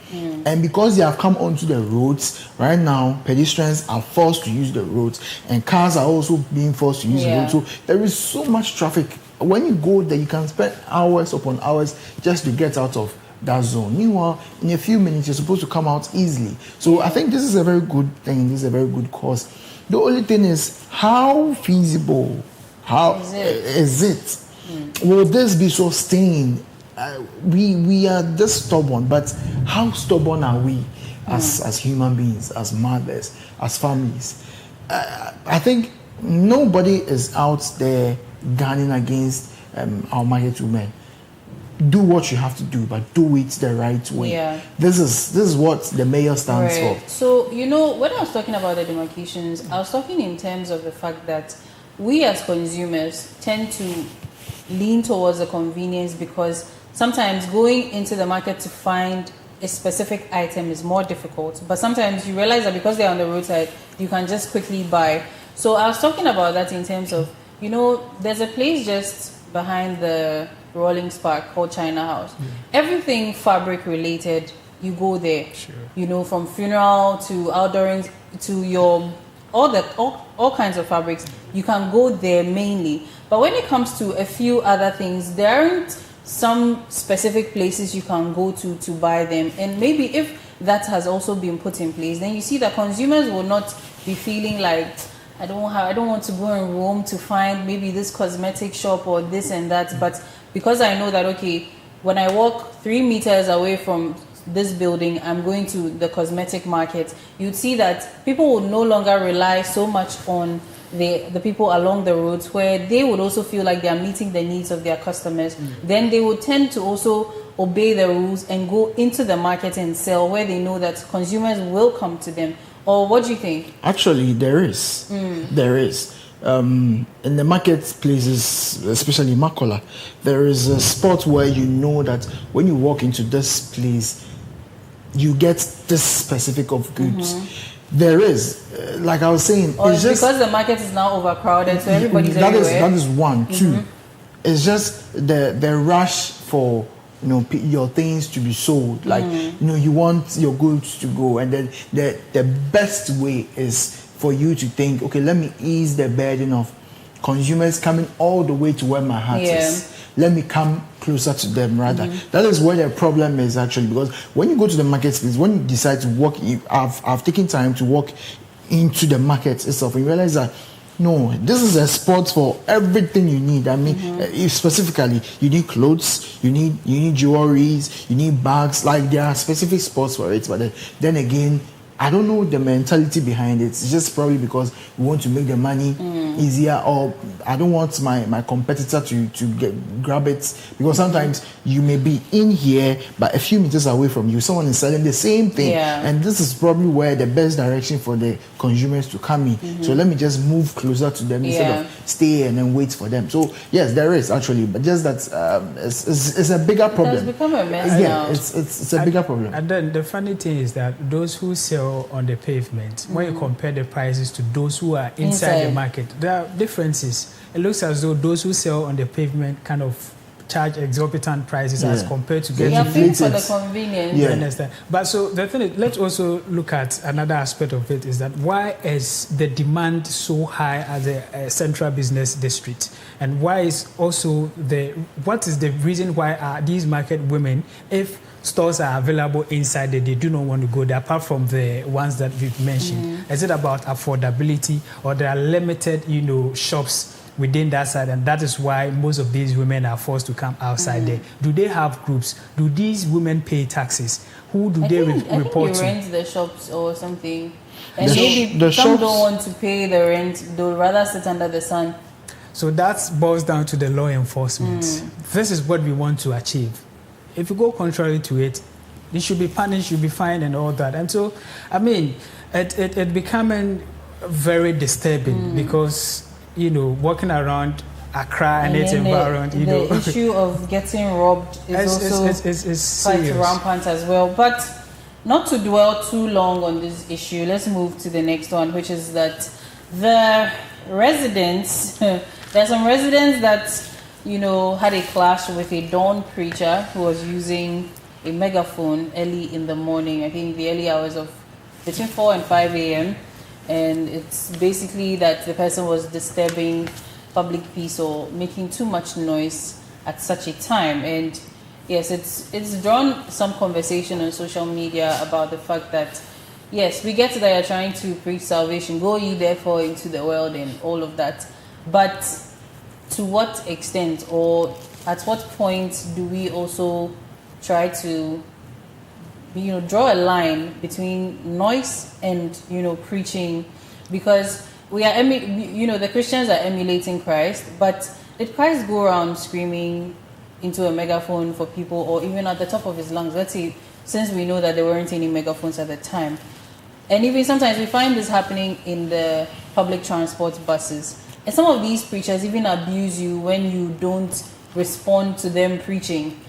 And because they have come onto the roads right now, pedestrians are forced to use the roads, and cars are also being forced to use the road. So there is so much traffic. When you go there, you can spend hours upon hours just to get out of that zone. Meanwhile, in a few minutes, you're supposed to come out easily. So I think this is a very good thing. This is a very good cause. The only thing is, how feasible, is it? Will this be sustained? We are just stubborn, but how stubborn are we as human beings, as mothers, as families? I think nobody is out there gunning against our market women. Do what you have to do, but do it the right way. This is what the mayor stands for. So, when I was talking about the demarcations, I was talking in terms of the fact that we as consumers tend to lean towards the convenience, because sometimes going into the market to find a specific item is more difficult. But sometimes you realize that because they're on the roadside, you can just quickly buy. So I was talking about that in terms of, there's a place just behind the Rolling Spark called China House. Everything fabric related, you go there. From funeral to outdooring to your all kinds of fabrics, you can go there mainly. But when it comes to a few other things, there aren't some specific places you can go to buy them. And maybe if that has also been put in place, then you see that consumers will not be feeling like, I don't want to go in Rome to find maybe this cosmetic shop or this and that, but because I know that, okay, when I walk 3 meters away from this building, I'm going to the cosmetic market, you'd see that people would no longer rely so much on the people along the roads, where they would also feel like they are meeting the needs of their customers. Then they would tend to also obey the rules and go into the market and sell where they know that consumers will come to them. Or what do you think? Actually, there is. There is. In the marketplaces, especially Makola, there is a spot where you know that when you walk into this place, you get this specific of goods. There is, like I was saying, or it's just because the market is now overcrowded, so everybody's everywhere. That is one. Two, it's just the rush for your things to be sold. Like you want your goods to go, and then the best way is for you to think, okay, let me ease the burden of consumers coming all the way to where my heart is. Let me come closer to them rather. That is where the problem is actually, because when you go to the marketplace, when you decide to walk, I've taken time to walk into the market itself, and you realize that no, this is a spot for everything you need. I mean, specifically, you need clothes, you need jewelries, you need bags. Like there are specific spots for it, but then again, I don't know the mentality behind it. It's just probably because we want to make the money easier, or I don't want my competitor to grab it, because sometimes you may be in here but a few meters away from you someone is selling the same thing, and this is probably where the best direction for the consumers to come in. So let me just move closer to them instead of stay and then wait for them. So yes, there is actually, but just that it's a bigger problem. It's become a mess now. It's a bigger problem. And then the funny thing is that those who sell on the pavement, when you compare the prices to those who are inside the market, there are differences. It looks as though those who sell on the pavement kind of charge exorbitant prices as compared to getting paying for the convenience. You understand? But so the thing is, let's also look at another aspect of it, is that why is the demand so high at the central business district? And why is also what is the reason why these market women, if stores are available inside they do not want to go there, apart from the ones that we've mentioned? Is it about affordability, or there are limited, shops within that side, and that is why most of these women are forced to come outside there? Do they have groups? Do these women pay taxes? Who do they report to? They rent the shops or something, and maybe some don't want to pay the rent, they'll rather sit under the sun. So that boils down to the law enforcement. This is what we want to achieve. If you go contrary to it, you should be punished, you should be fined and all that. And so, I mean, it becoming very disturbing because, walking around Accra and its environment, the issue of getting robbed is also quite rampant as well. But not to dwell too long on this issue, let's move to the next one, which is that the residents, there are some residents that had a clash with a dawn preacher who was using a megaphone early in the morning, I think the early hours of between 4 and 5 a.m. And it's basically that the person was disturbing public peace or making too much noise at such a time. And yes, it's drawn some conversation on social media about the fact that, yes, we get that you're trying to preach salvation, go ye therefore into the world and all of that. But to what extent, or at what point do we also try to, draw a line between noise and, preaching? Because we are, the Christians are emulating Christ, but did Christ go around screaming into a megaphone for people, or even at the top of his lungs? Let's say, since we know that there weren't any megaphones at the time. And even sometimes we find this happening in the public transport buses. And some of these preachers even abuse you when you don't respond to them preaching.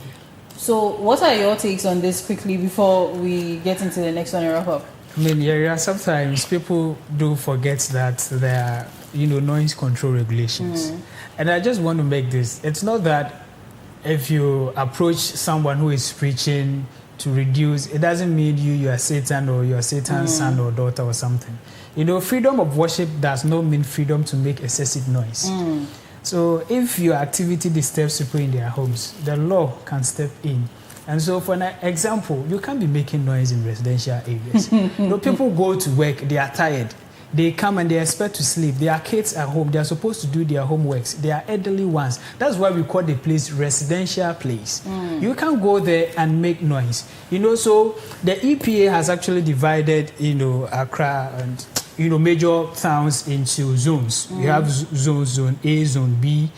So what are your takes on this quickly before we get into the next one and wrap up? I mean, sometimes people do forget that there are, noise control regulations. And I just want to make this. It's not that if you approach someone who is preaching to reduce, it doesn't mean you are Satan or you are Satan's son or daughter or something. Freedom of worship does not mean freedom to make excessive noise. So if your activity disturbs people in their homes, the law can step in. And so for an example, you can't be making noise in residential areas. People go to work, they are tired. They come and they expect to sleep. Their kids are home. They are supposed to do their homeworks. They are elderly ones. That's why we call the place residential place. You can't go there and make noise. So the EPA has actually divided, Accra and major towns into zones. You have zone A, zone B,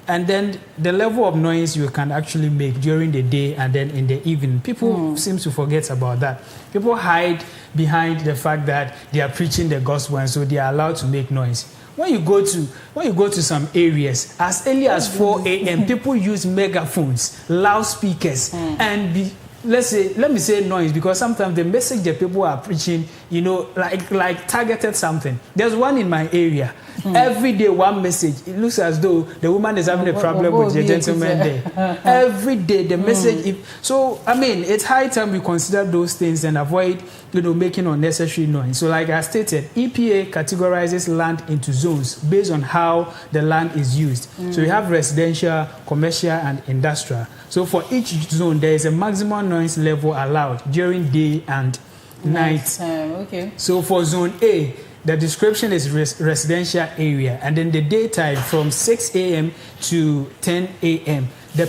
and then the level of noise you can actually make during the day and then in the evening. People seem to forget about that. People hide behind the fact that they are preaching the gospel and so they are allowed to make noise. When you go to some areas, as early as 4 a.m., people use megaphones, loudspeakers, and let me say noise, because sometimes the message that people are preaching, like targeted something. There's one in my area. Every day, one message. It looks as though the woman is having a problem with the gentleman there. Every day, the message. It's high time we consider those things and avoid, making unnecessary noise. So, like I stated, EPA categorizes land into zones based on how the land is used. So, you have residential, commercial, and industrial. So, for each zone, there is a maximum noise level allowed during day and night. Okay. So, for zone A, the description is residential area, and then the daytime from 6 a.m. to 10 a.m. The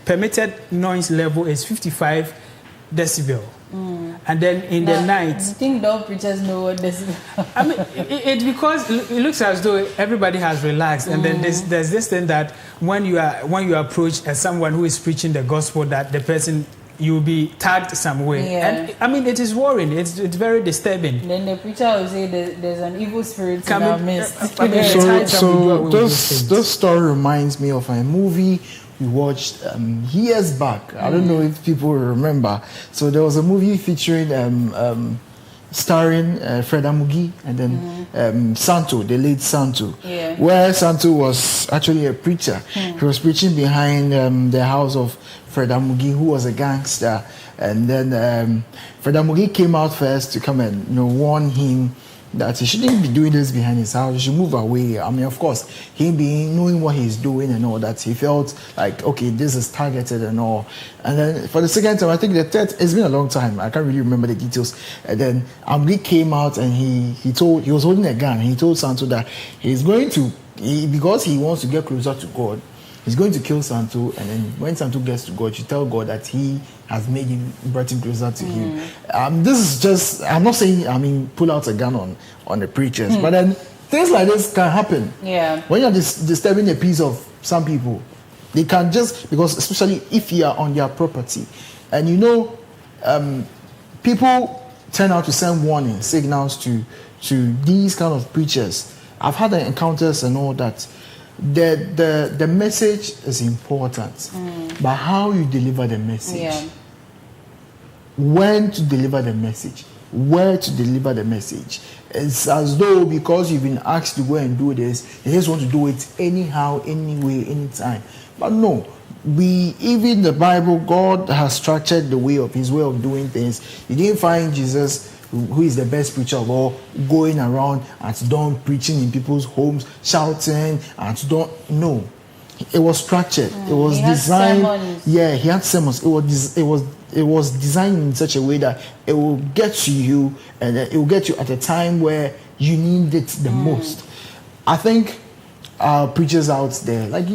permitted noise level is 55 decibel. And then in the night, I think all preachers know what this is. I mean, it's because it looks as though everybody has relaxed, and then there's this thing that when you approach as someone who is preaching the gospel, that the person, you'll be tagged some way. Yeah. And I mean, it is worrying. It's very disturbing. Then the preacher will say there's an evil spirit in our midst. So this story reminds me of a movie we watched years back. I don't know if people remember. So there was a movie featuring starring Fred Amugi and then Santo, the late Santo, where Santo was actually a preacher. He was preaching behind the house of Fred Amugi, who was a gangster, and then Fred Amugi came out first to come and warn him that he shouldn't be doing this behind his house. He should move away. I mean, of course, him being knowing what he's doing and all that, he felt like, okay, this is targeted and all. And then for the second time, I think the third, it's been a long time, I can't really remember the details. And then Amri came out and he was holding a gun, and he told Santo that he's going to, because he wants to get closer to God, he's going to kill Santo, and then when Santo gets to God, you tell God that he has brought him closer to him. This is just, I'm not saying, pull out a gun on the preachers, but then things like this can happen. Yeah. When you're disturbing the peace of some people, they can just, because especially if you are on their property, and people turn out to send warning signals to these kind of preachers. I've had encounters and all that. The message is important, but how you deliver the message, when to deliver the message, where to deliver the message. It's as though because you've been asked to go and do this, you just want to do it anyhow, anyway, anytime. But no, even the Bible, God has structured his way of doing things. You didn't find Jesus, who is the best preacher of all, going around at dawn preaching in people's homes, shouting at dawn. No, it was structured. It was designed. Yeah, he had sermons. It was designed in such a way that it will get to you, and it will get you at a time where you need it the most. I think preachers out there, like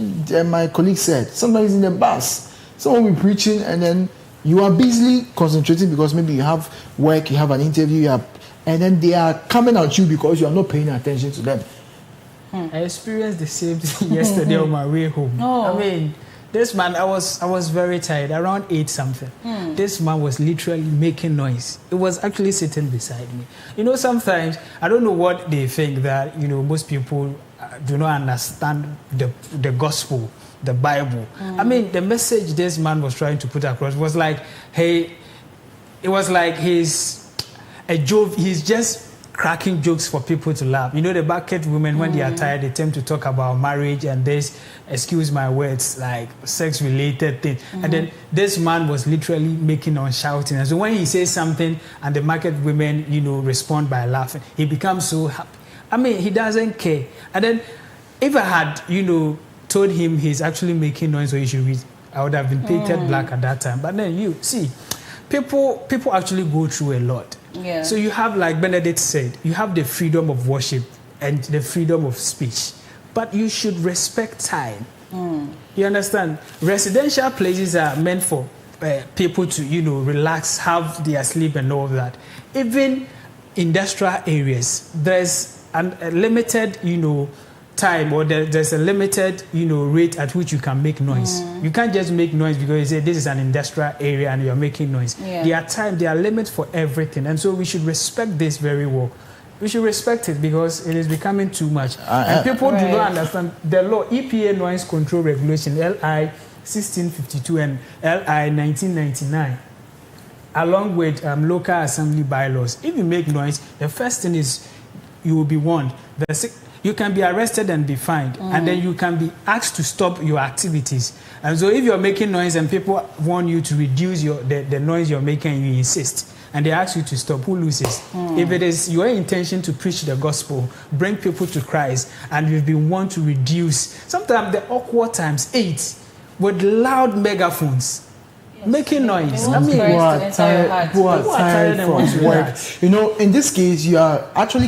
my colleague said, sometimes in the bus, someone will be preaching and then you are busily concentrating because maybe you have work, you have an interview, and then they are coming at you because you are not paying attention to them. I experienced the same thing yesterday on my way home. I mean, this man, I was very tired, around 8 something. This man was literally making noise. It was actually sitting beside me. Sometimes, I don't know what they think that, most people do not understand the gospel, the Bible. I mean, the message this man was trying to put across was like, hey, it was like he's a joke. He's just cracking jokes for people to laugh. The bucket women, when they are tired, they tend to talk about marriage and this, excuse my words, like sex-related thing. And then this man was literally making on shouting. And so when he says something and the market women, respond by laughing, he becomes so happy. I mean, he doesn't care. And then if I had, told him he's actually making noise, so he should read, I would have been painted black at that time. But then you see, people actually go through a lot. Yeah. So you have, like Benedict said, you have the freedom of worship and the freedom of speech, but you should respect time. You understand? Residential places are meant for people to, relax, have their sleep and all that. Even industrial areas, there's a limited, time, or there's a limited, rate at which you can make noise. You can't just make noise because you say this is an industrial area and you're making noise. There are limits for everything, and so we should respect this very well. We should respect it because it is becoming too much, and people do not understand the law. EPA Noise Control Regulation LI 1652 and LI 1999, along with local assembly bylaws. If you make noise, the first thing is you will be warned. You can be arrested and be fined, and then you can be asked to stop your activities. And so if you're making noise and people want you to reduce the noise you're making and you insist, and they ask you to stop, who loses? If it is your intention to preach the gospel, bring people to Christ, and you've been want to reduce, sometimes the awkward times 8 with loud megaphones, making noise. People are tired from work. In this case, you are actually